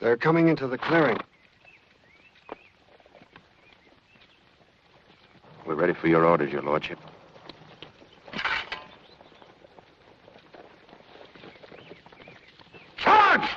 They're coming into the clearing. We're ready for your orders, Your Lordship. Charge!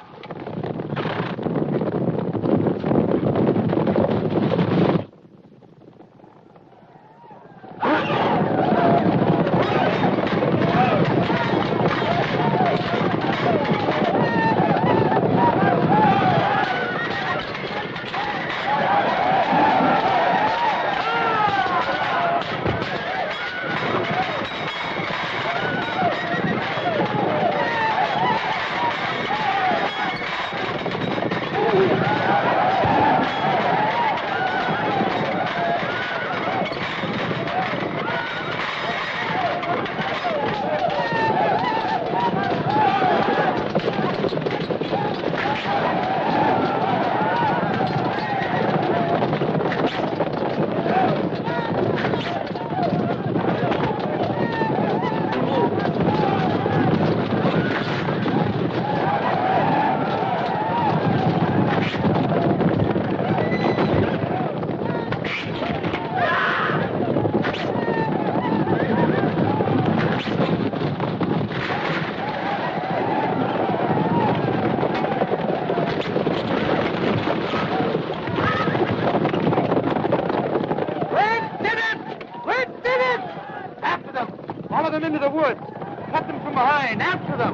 Into the woods. Cut them from behind. After them.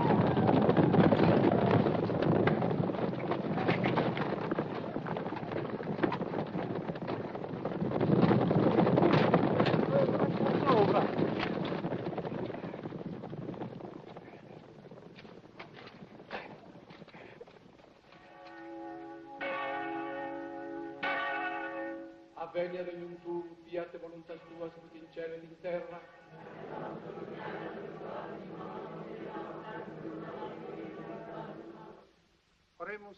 Avvegna regnum tuum, fiat voluntas tua, sicut in cielo et in terra. Oremus,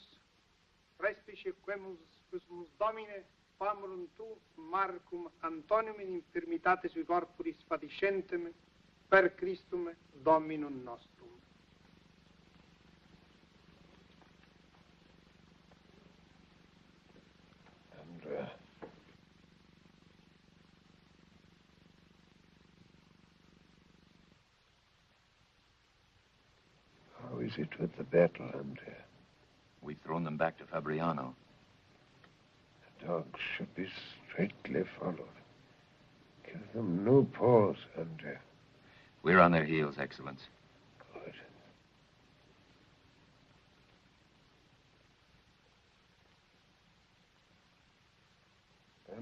respice quemus quismus Domine, famurum tu, Marcum Antonium in infirmitate sui corporis fatiscentem, per Christum Dominum nostrum. Andrea. How is it with the battle, Andrea? We've thrown them back to Fabriano. The dogs should be straightly followed. Give them no pause, Andrea. We're on their heels, Excellence. Good.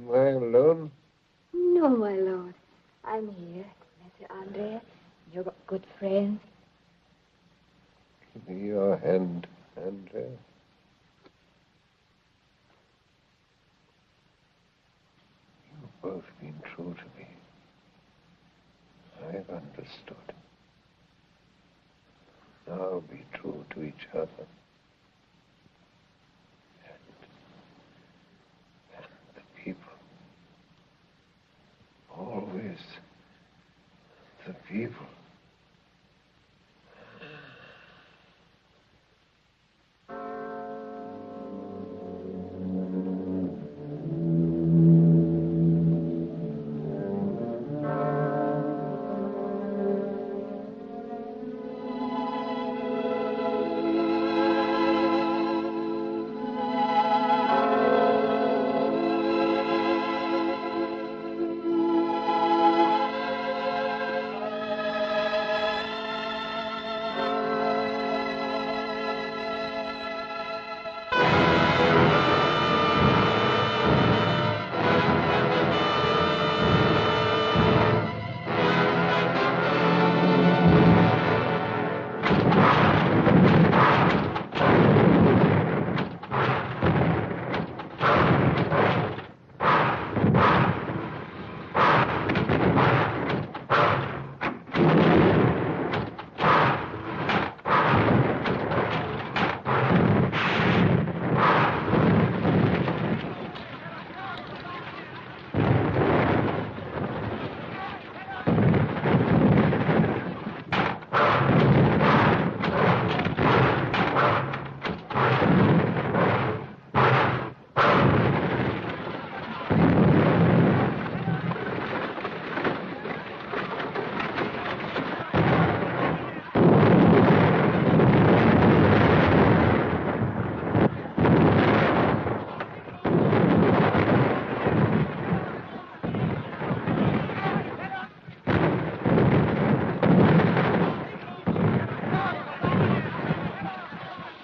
Am I alone? No, my lord. I'm here, Messer Andrea. You've got good friends. Give me your hand, Andrea. You've both been true to me. I've understood. Now be true to each other. And the people. Always the people.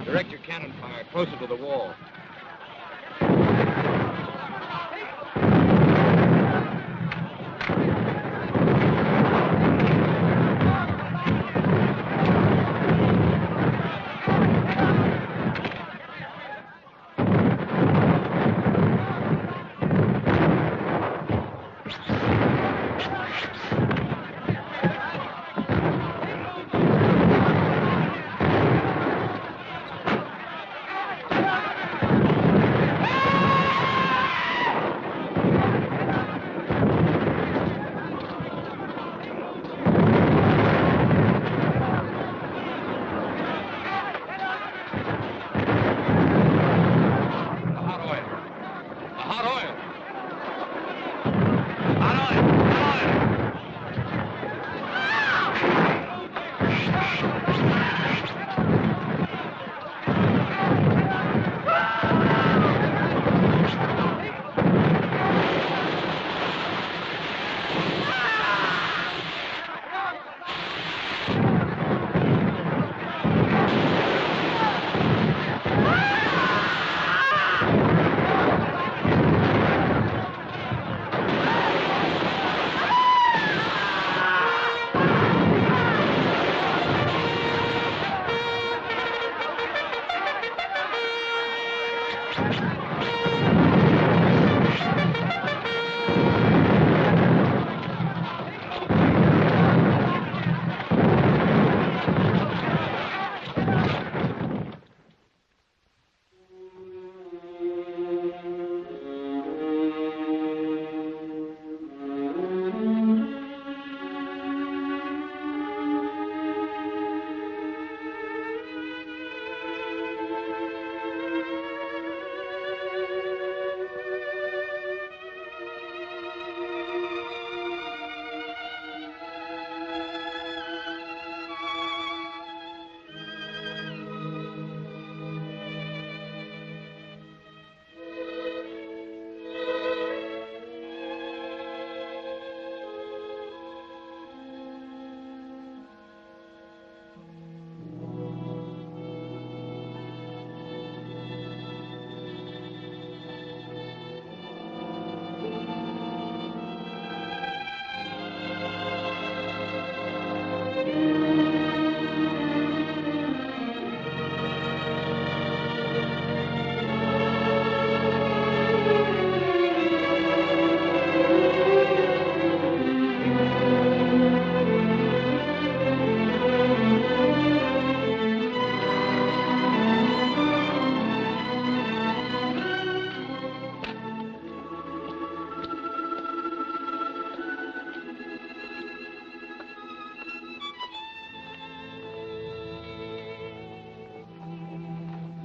Direct your cannon fire closer to the wall.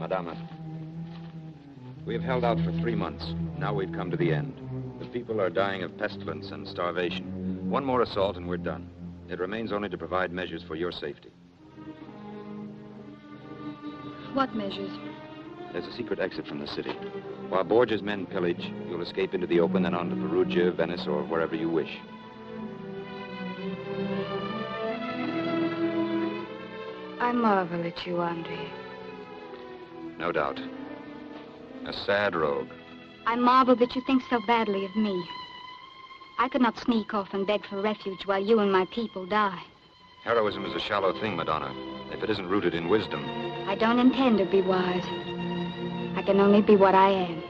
Madama, we have held out for 3 months. Now we've come to the end. The people are dying of pestilence and starvation. One more assault and we're done. It remains only to provide measures for your safety. What measures? There's a secret exit from the city. While Borgia's men pillage, you'll escape into the open and on to Perugia, Venice, or wherever you wish. I marvel at you, Andrea. No doubt. A sad rogue. I marvel that you think so badly of me. I could not sneak off and beg for refuge while you and my people die. Heroism is a shallow thing, Madonna, if it isn't rooted in wisdom. I don't intend to be wise. I can only be what I am.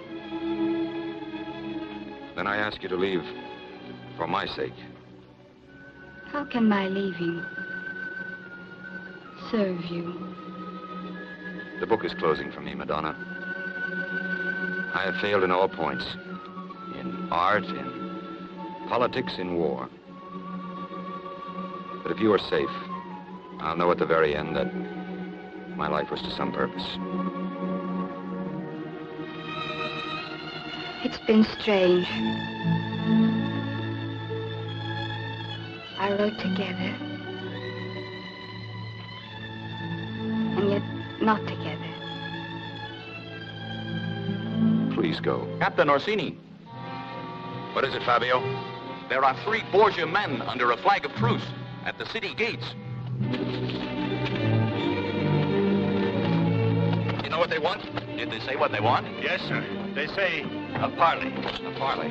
Then I ask you to leave for my sake. How can my leaving serve you? The book is closing for me, Madonna. I have failed in all points. In art, in politics, in war. But if you are safe, I'll know at the very end that my life was to some purpose. It's been strange. I wrote together. And yet not together. Please go. Captain Orsini. What is it, Fabio? There are 3 Borgia men under a flag of truce at the city gates. You know what they want? Did they say what they want? Yes, sir. They say a parley. A parley.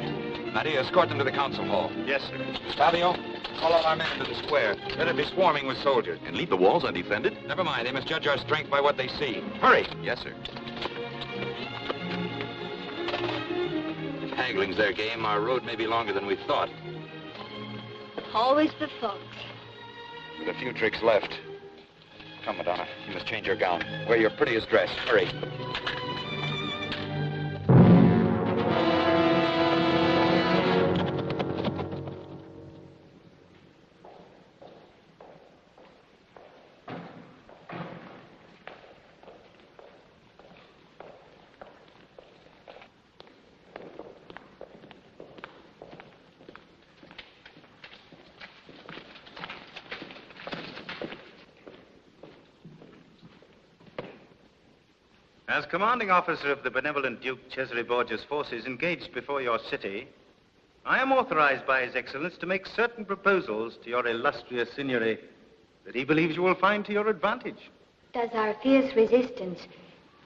Nadia, escort them to the council hall. Yes, sir. Fabio, call all our men into the square. Let it be swarming with soldiers. And leave the walls undefended? Never mind. They must judge our strength by what they see. Hurry! Yes, sir. If haggling's their game, our road may be longer than we thought. Always the folks. With a few tricks left. Come, Madonna. You must change your gown. Wear your prettiest dress. Hurry. As commanding officer of the benevolent Duke Cesare Borgia's forces engaged before your city, I am authorized by His Excellence to make certain proposals to your illustrious signory that he believes you will find to your advantage. Does our fierce resistance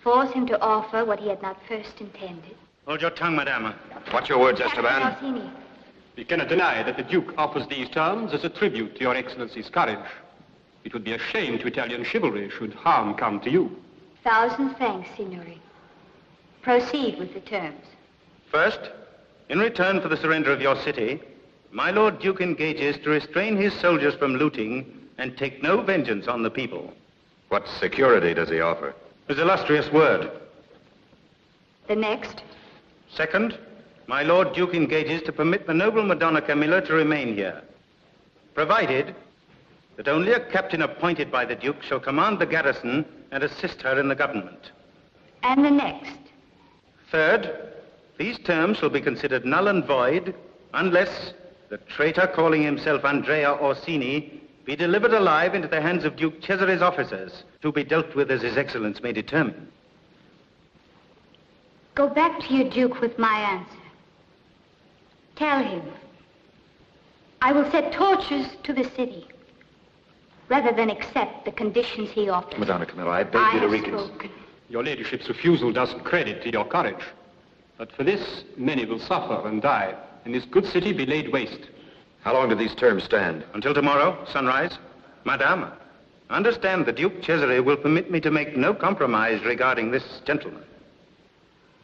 force him to offer what he had not first intended? Hold your tongue, Madama. Watch your words, Captain Esteban. Orsini. We cannot deny that the Duke offers these terms as a tribute to your Excellency's courage. It would be a shame to Italian chivalry should harm come to you. 1,000 thanks, Signore. Proceed with the terms. First, in return for the surrender of your city, my Lord Duke engages to restrain his soldiers from looting and take no vengeance on the people. What security does he offer? His illustrious word. The next? Second, my Lord Duke engages to permit the noble Madonna Camilla to remain here, provided that only a captain appointed by the Duke shall command the garrison and assist her in the government. And the next? Third, these terms shall be considered null and void unless the traitor calling himself Andrea Orsini be delivered alive into the hands of Duke Cesare's officers, to be dealt with as His Excellence may determine. Go back to your Duke with my answer. Tell him I will set torches to the city rather than accept the conditions he offers. Madonna Camilla, I beg you to spoken. Your ladyship's refusal does credit to your courage. But for this, many will suffer and die, and this good city be laid waste. How long do these terms stand? Until tomorrow, sunrise. Madame, understand the Duke Cesare will permit me to make no compromise regarding this gentleman.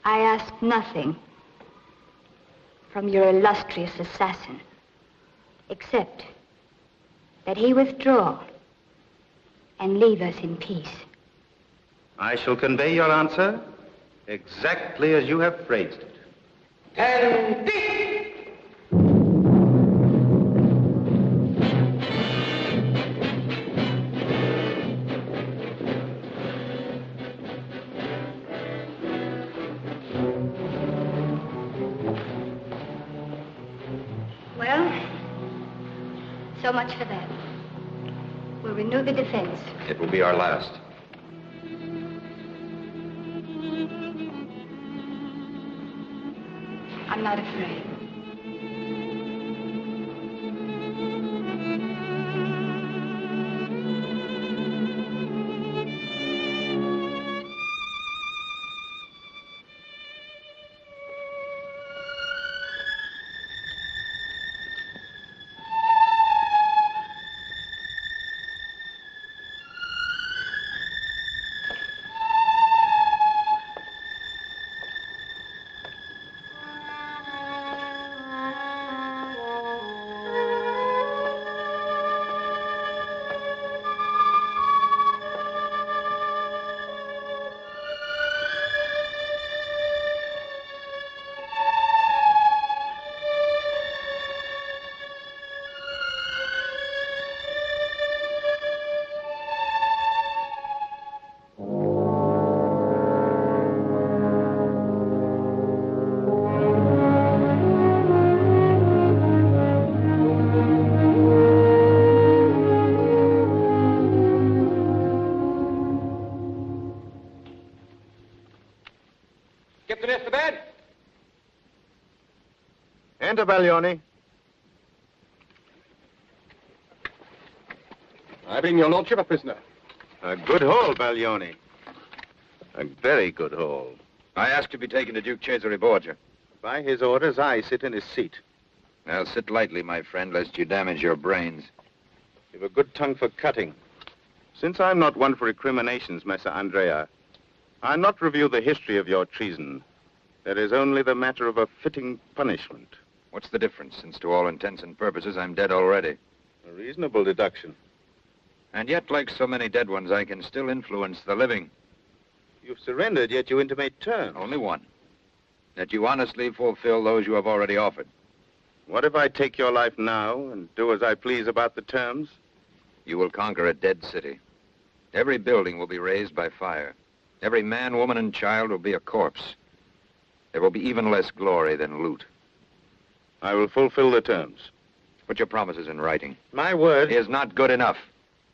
I ask nothing from your illustrious assassin, except that he withdraw and leave us in peace. I shall convey your answer exactly as you have phrased it. And So much for that. We'll renew the defense. It will be our last. I'm not afraid. Enter, Baglioni. I bring your lordship a prisoner. A good haul, Baglioni. A very good haul. I ask to be taken to Duke Cesare Borgia. By his orders, I sit in his seat. Now, sit lightly, my friend, lest you damage your brains. You've a good tongue for cutting. Since I'm not one for recriminations, Messer Andrea, I'll not review the history of your treason. There is only the matter of a fitting punishment. What's the difference, since to all intents and purposes I'm dead already? A reasonable deduction. And yet, like so many dead ones, I can still influence the living. You've surrendered, yet you intimate terms. Only one. That you honestly fulfill those you have already offered. What if I take your life now and do as I please about the terms? You will conquer a dead city. Every building will be razed by fire. Every man, woman, and child will be a corpse. There will be even less glory than loot. I will fulfill the terms. Put your promises in writing. My word is not good enough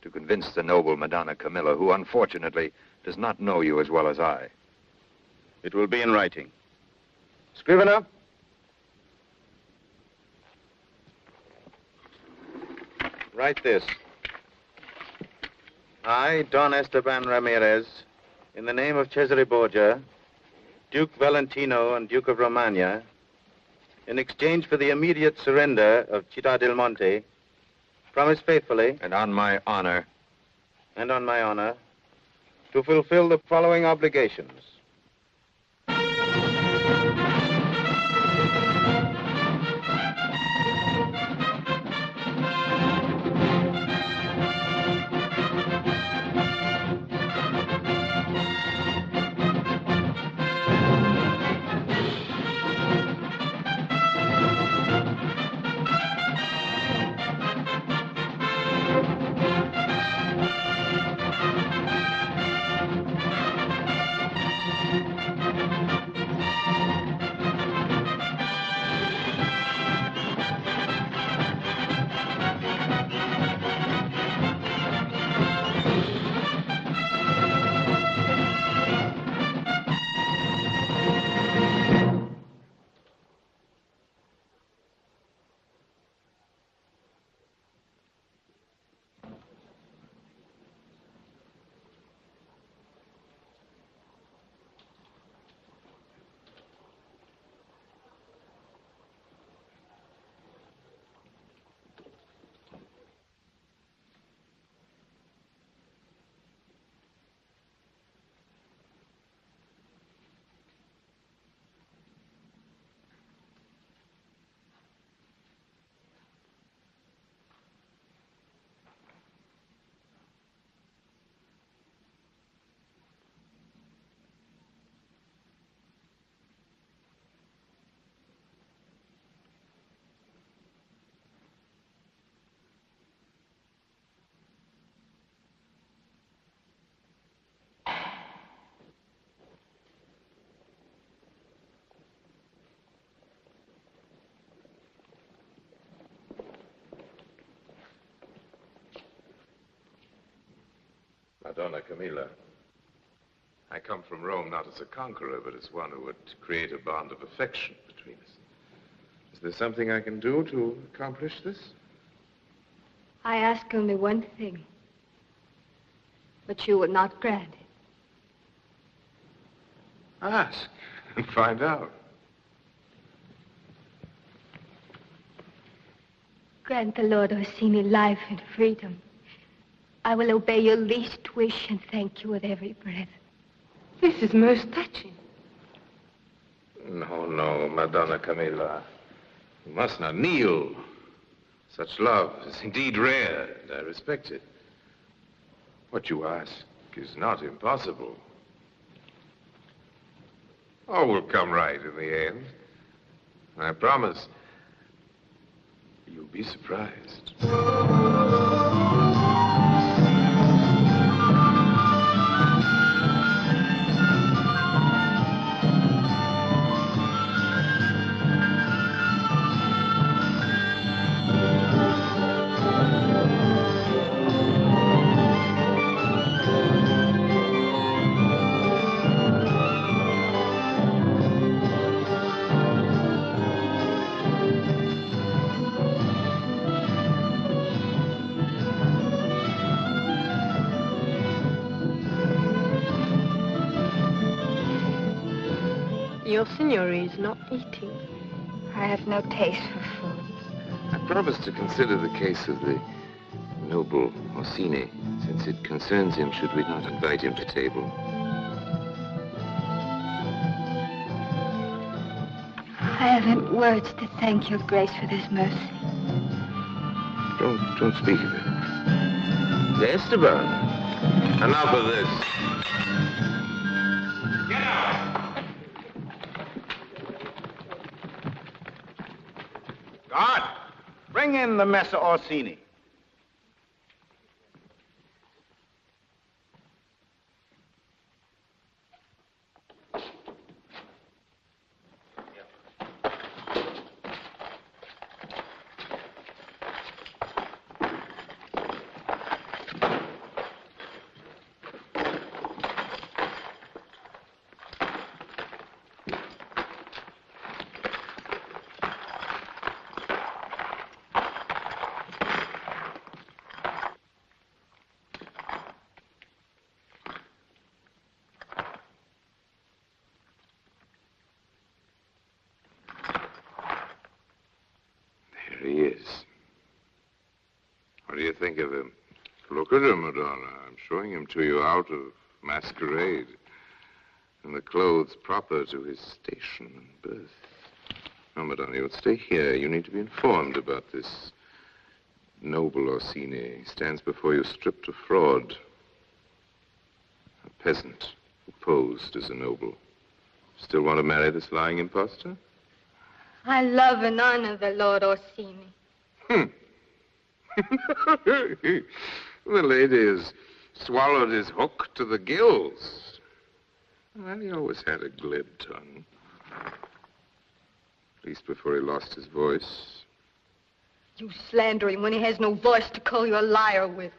to convince the noble Madonna Camilla, who unfortunately does not know you as well as I. It will be in writing. Scrivener. Write this. I, Don Esteban Ramirez, in the name of Cesare Borgia, Duke Valentino and Duke of Romagna, in exchange for the immediate surrender of Citta del Monte, promise faithfully... And on my honor... And on my honor, to fulfill the following obligations. Madonna Camilla, I come from Rome not as a conqueror, but as one who would create a bond of affection between us. Is there something I can do to accomplish this? I ask only one thing, but you will not grant it. Ask and find out. Grant the Lord Orsini life and freedom. I will obey your least wish and thank you with every breath. This is most touching. No, no, Madonna Camilla. You must not kneel. Such love is indeed rare, and I respect it. What you ask is not impossible. All will come right in the end. I promise you'll be surprised. Your signori is not eating. I have no taste for food. I promise to consider the case of the noble Orsini, since it concerns him. Should we not invite him to table? I haven't words to thank your grace for this mercy. Don't speak of it. Esteban, enough of this. Get out! Guard, bring in the Messer Orsini. There he is. What do you think of him? Look at him, Madonna. I'm showing him to you out of masquerade, in the clothes proper to his station and birth. No, Madonna, you'll stay here. You need to be informed about this noble Orsini. He stands before you stripped of fraud. A peasant who posed as a noble. Still want to marry this lying impostor? I love and honor the Lord Orsini. The lady has swallowed his hook to the gills. Well, he always had a glib tongue. At least before he lost his voice. You slander him when he has no voice to call you a liar with.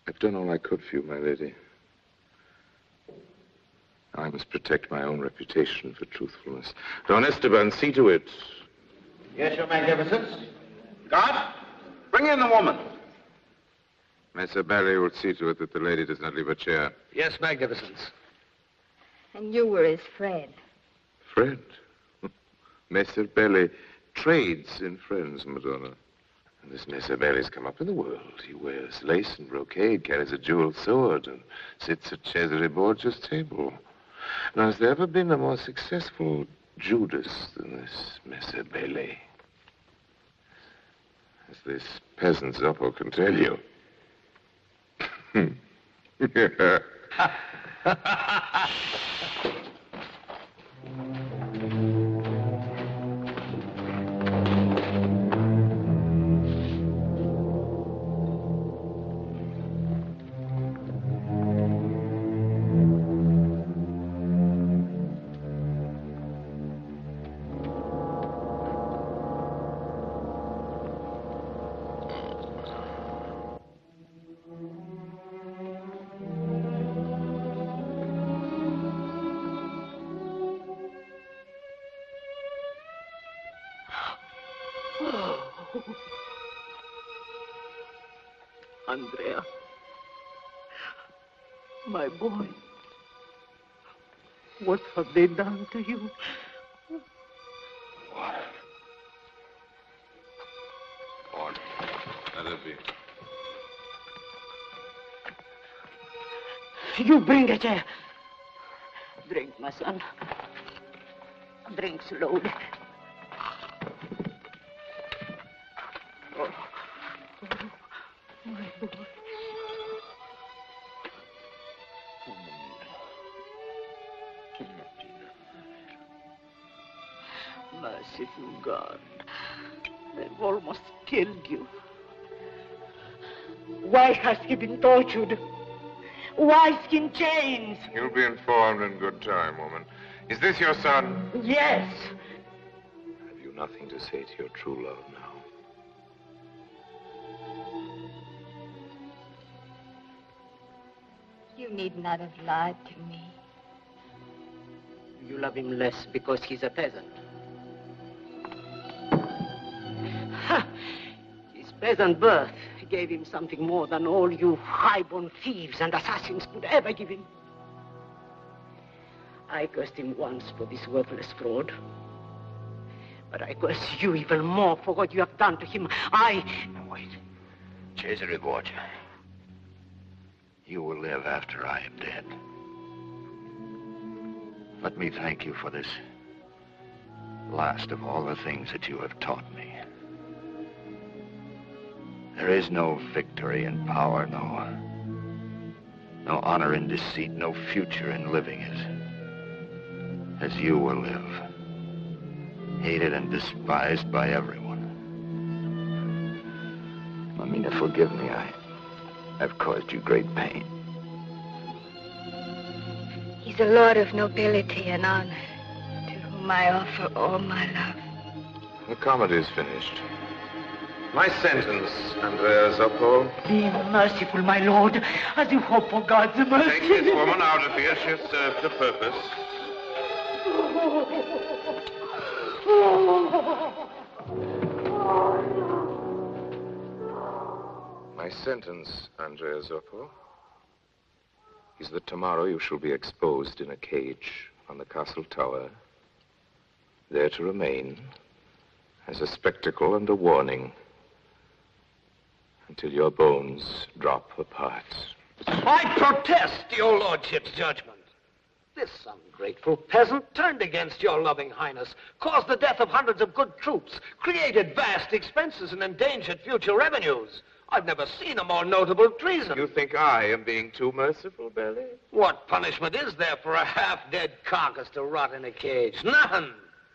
I've done all I could for you, my lady. I must protect my own reputation for truthfulness. Don Esteban, see to it. Yes, Your Magnificence. Guard, bring in the woman. Messer Belli will see to it that the lady does not leave her chair. Yes, Magnificence. And you were his friend. Friend? Messer Belli trades in friends, Madonna. And this Messer Belli's come up in the world. He wears lace and brocade, carries a jeweled sword, and sits at Cesare Borgia's table. Now, has there ever been a more successful Judas than this Messer Belli? As this peasant Zoppo can tell you. Andrea, my boy, what have they done to you? What? Let it be. You bring a chair. Drink, my son. Drink slowly. Oh, my boy. Merciful God, they've almost killed you. Why has he been tortured? Why is he in chains? You'll be informed in good time, woman. Is this your son? Yes. Have you nothing to say to your true love now? You need not have lied to me. You love him less because he's a peasant. His peasant birth gave him something more than all you high-born thieves and assassins could ever give him. I cursed him once for this worthless fraud. But I curse you even more for what you have done to him. Now wait. Cesare Borgia, you will live after I am dead. Let me thank you for this last of all the things that you have taught me. There is no victory in power, no honor in deceit, no future in living it. As you will live, hated and despised by everyone. Mamina, forgive me. I've caused you great pain. He's a lord of nobility and honor, to whom I offer all my love. The comedy's finished. My sentence, Andrea Zoppo. Be merciful, my lord, as you hope for God's mercy. Take this woman out of here. She has served her purpose. My sentence, Andrea Zoppo, is that tomorrow you shall be exposed in a cage on the castle tower, there to remain as a spectacle and a warning until your bones drop apart. I protest your lordship's judgment. This ungrateful peasant turned against your loving highness, caused the death of hundreds of good troops, created vast expenses and endangered future revenues. I've never seen a more notable treason. You think I am being too merciful, Belly? What punishment is there for a half-dead carcass to rot in a cage? None.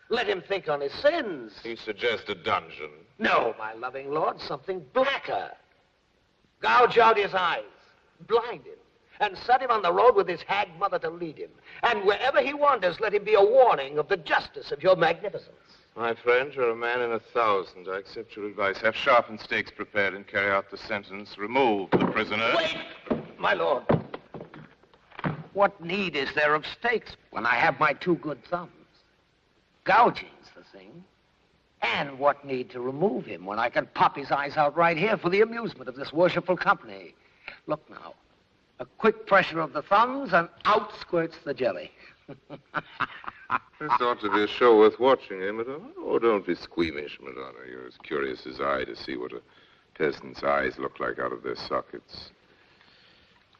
Let him think on his sins. You suggest a dungeon. No, my loving lord, something blacker. Gouge out his eyes, blind him, and set him on the road with his hag mother to lead him. And wherever he wanders, let him be a warning of the justice of your magnificence. My friend, you're a man in 1,000. I accept your advice. Have sharpened stakes prepared and carry out the sentence. Remove the prisoner. Wait, my lord. What need is there of stakes when I have my two good thumbs? Gouging's the thing. And what need to remove him when I can pop his eyes out right here for the amusement of this worshipful company? Look now. A quick pressure of the thumbs and out squirts the jelly. This ought to be a show worth watching, eh, Madonna? Oh, don't be squeamish, Madonna. You're as curious as I to see what a peasant's eyes look like out of their sockets.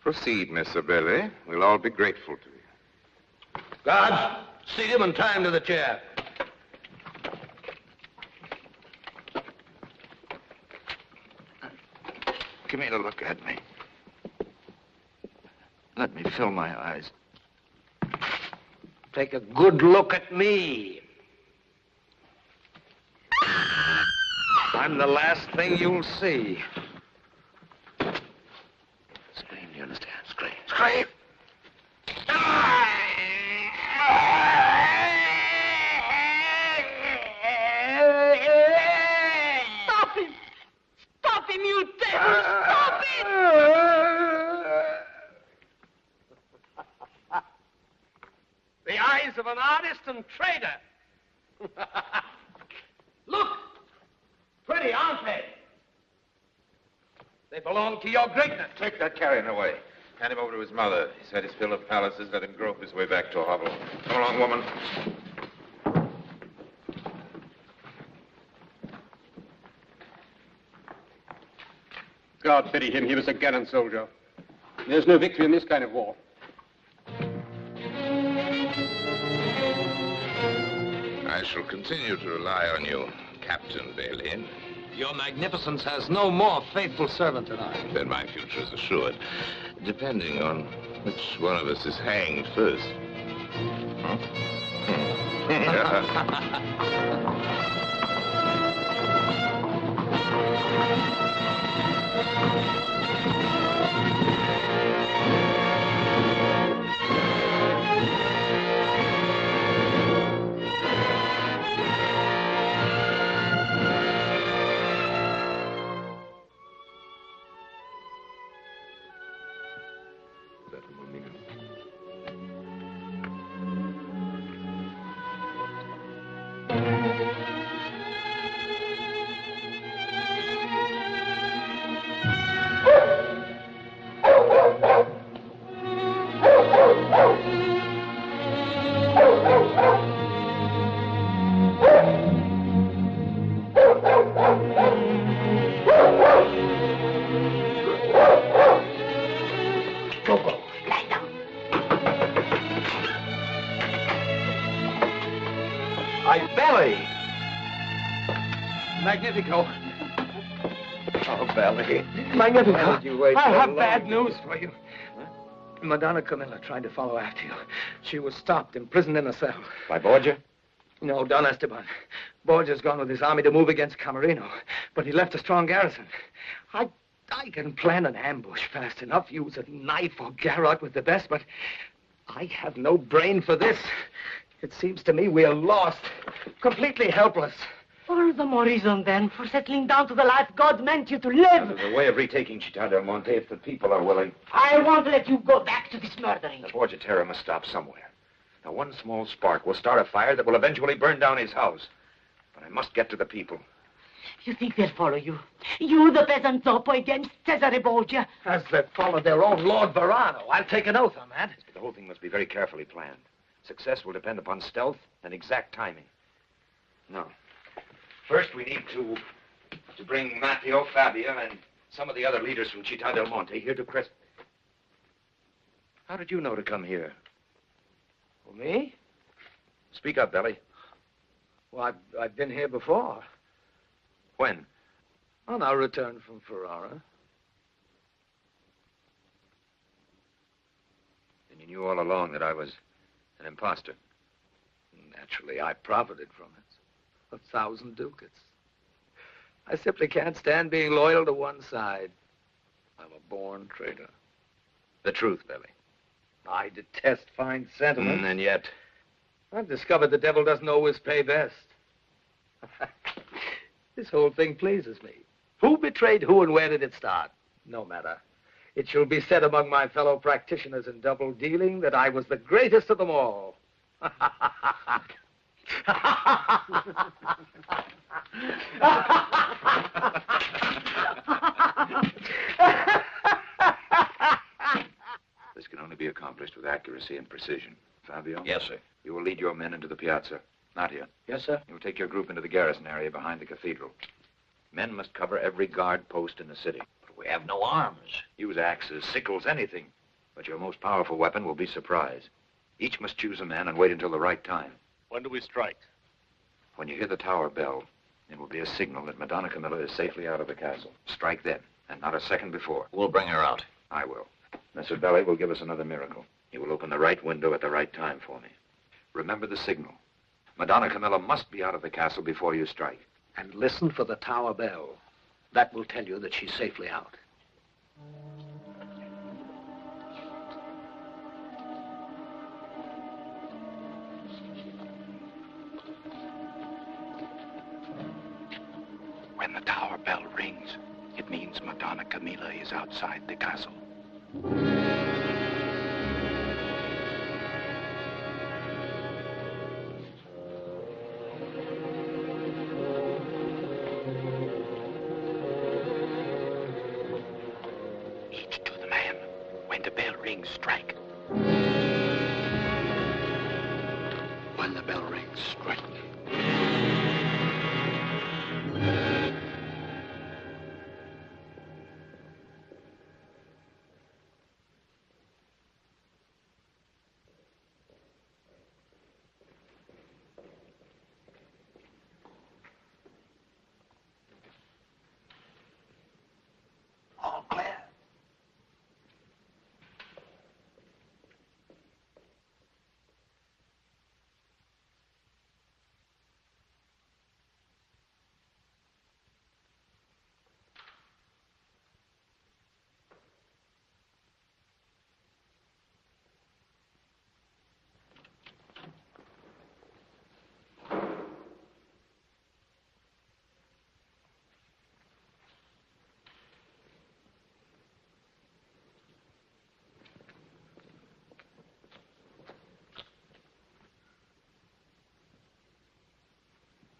Proceed, Miss Abele. We'll all be grateful to you. Guards, seat him and tie him to the chair. Give me a look at me. Let me fill my eyes. Take a good look at me. I'm the last thing you'll see. Scream, do you understand? Scream. Scream. Stop him! Stop him, you devil! Stop it! The eyes of an artist and trader. Look! Pretty, aren't They belong to your greatness. Take that carrion away. Hand him over to his mother. He's had his fill of palaces. Let him grope his way back to a hovel. Come along, woman. God pity him. He was a gallant soldier. There's no victory in this kind of war. I shall continue to rely on you, Captain Bailey. Your magnificence has no more faithful servant than I. Then my future is assured, depending on which one of us is hanged first. Magnifico. Oh, Belly. Magnifico. Why did you wait I so have long? bad news for you. Madonna Camilla tried to follow after you. She was stopped, imprisoned in a cell. By Borgia? No, Don Esteban. Borgia's gone with his army to move against Camarino, but he left a strong garrison. I can plan an ambush fast enough, use a knife or garrote with the best, but I have no brain for this. It seems to me we are lost, completely helpless. All the more reason, then, for settling down to the life God meant you to live. There's a way of retaking Citta del Monte if the people are willing. I won't let you go back to this murdering. The Borgia terror must stop somewhere. Now, one small spark will start a fire that will eventually burn down his house. But I must get to the people. You think they'll follow you? You, the peasant Zoppo, against Cesare Borgia? As they follow their own Lord Verano. I'll take an oath on that. But the whole thing must be very carefully planned. Success will depend upon stealth and exact timing. No. First, we need to bring Matteo, Fabio, and some of the other leaders from Citta del Monte here to Crest. How did you know to come here? For me? Speak up, Belly. Well, I've been here before. When? On our return from Ferrara. Then you knew all along that I was an impostor. Naturally, I profited from it. 1,000 ducats. I simply can't stand being loyal to one side. I'm a born traitor. The truth, Belly. I detest fine sentiment. And yet... I've discovered the devil doesn't always pay best. This whole thing pleases me. Who betrayed who and where did it start? No matter. It shall be said among my fellow practitioners in double dealing that I was the greatest of them all. This can only be accomplished with accuracy and precision. Fabio? Yes, sir. You will lead your men into the piazza. Nadia? Yes, sir. You will take your group into the garrison area behind the cathedral. Men must cover every guard post in the city. But we have no arms. Use axes, sickles, anything. But your most powerful weapon will be surprise. Each must choose a man and wait until the right time. When do we strike? When you hear the tower bell, it will be a signal that Madonna Camilla is safely out of the castle. Strike then, and not a second before. We'll bring her out. I will. Messer Belli will give us another miracle. He will open the right window at the right time for me. Remember the signal. Madonna Camilla must be out of the castle before you strike. And listen for the tower bell. That will tell you that she's safely out. When the tower bell rings, it means Madonna Camilla is outside the castle. Each to the man. When the bell rings, strike. When the bell rings, strike. All clear.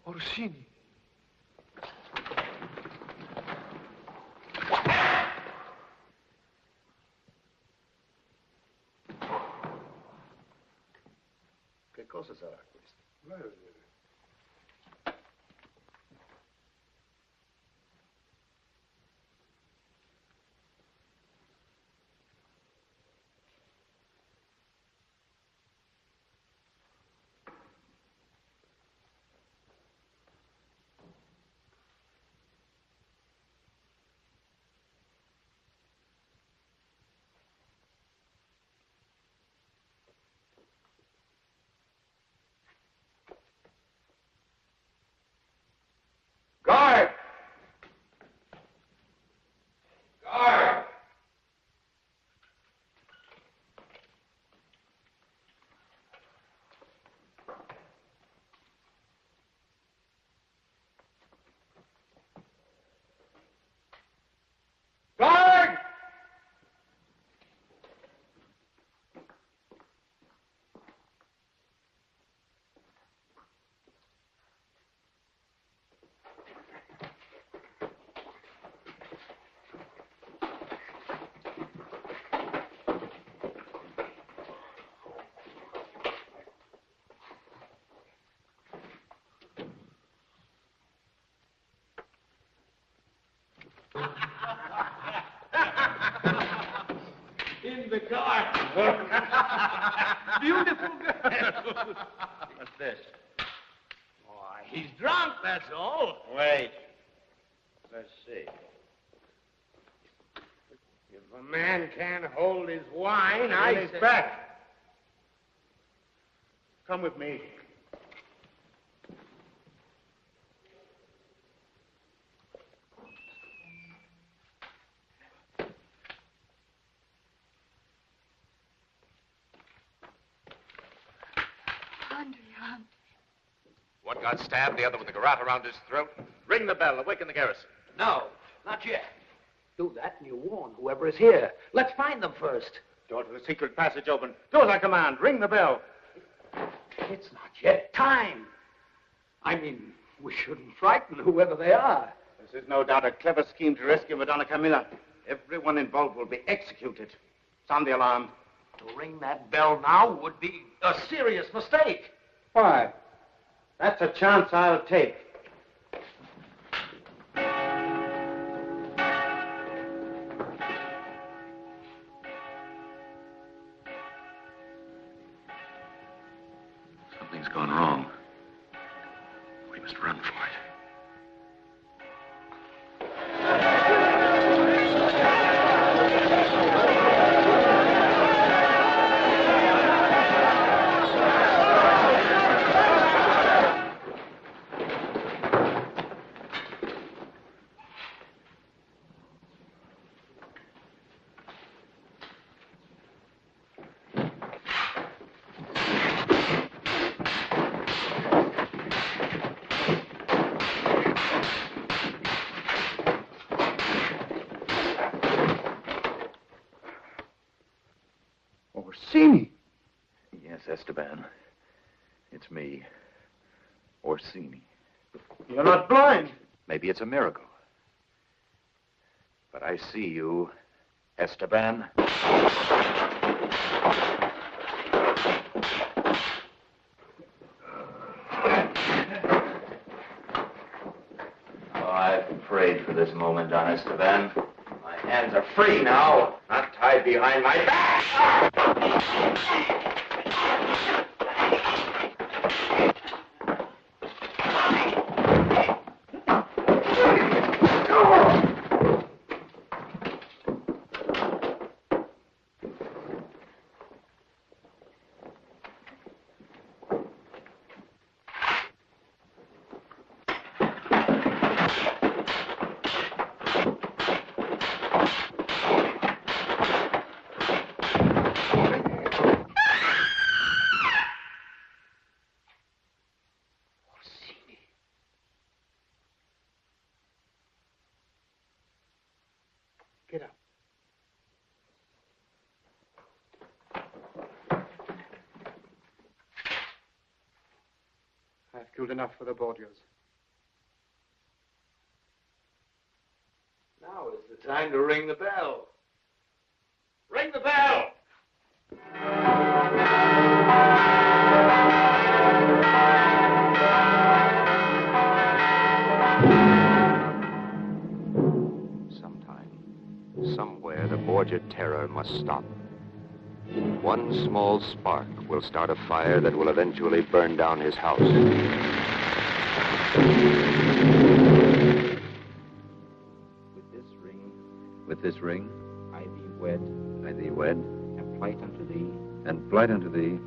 Orsini. Che cosa sarà questo? Guard! Guard! Guard! In the garden. Beautiful girl. What's this? Why, he's drunk, that's all. Wait. Let's see. If a man can't hold his wine, He's back. Come with me. Andrea. One got stabbed, the other with a garrote around his throat. Ring the bell. Awaken the garrison. No, not yet. Do that and you warn whoever is here. Let's find them first. Door to the secret passage open. Do as I command. Ring the bell. It's not yet time. I mean, we shouldn't frighten whoever they are. This is no doubt a clever scheme to rescue Madonna Camilla. Everyone involved will be executed. Sound the alarm. To ring that bell now would be a serious mistake. Why? That's a chance I'll take. Something's gone wrong. We must run for it. Orsini. Yes, Esteban. It's me, Orsini. You're not blind. Maybe it's a miracle. But I see you, Esteban. Oh, I've prayed for this moment, Don Esteban. My hands are free now, not tied behind my back. Get up. I've killed enough for the Borgias. Now is the time to ring the bell. Ring the bell! Somewhere, the Borgia terror must stop. One small spark will start a fire that will eventually burn down his house. With this ring, I thee wed, and plight unto thee,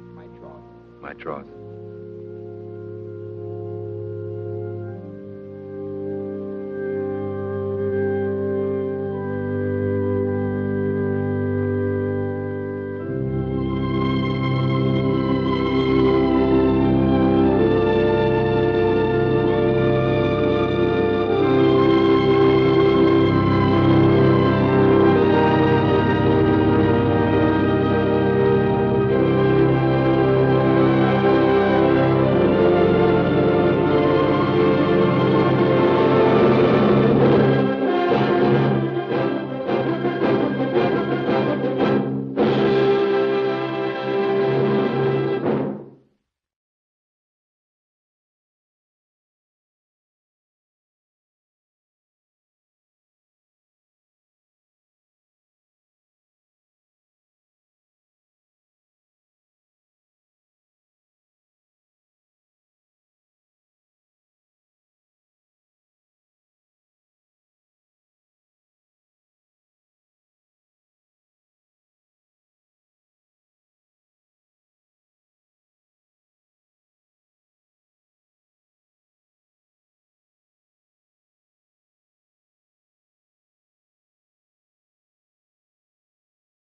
my troth.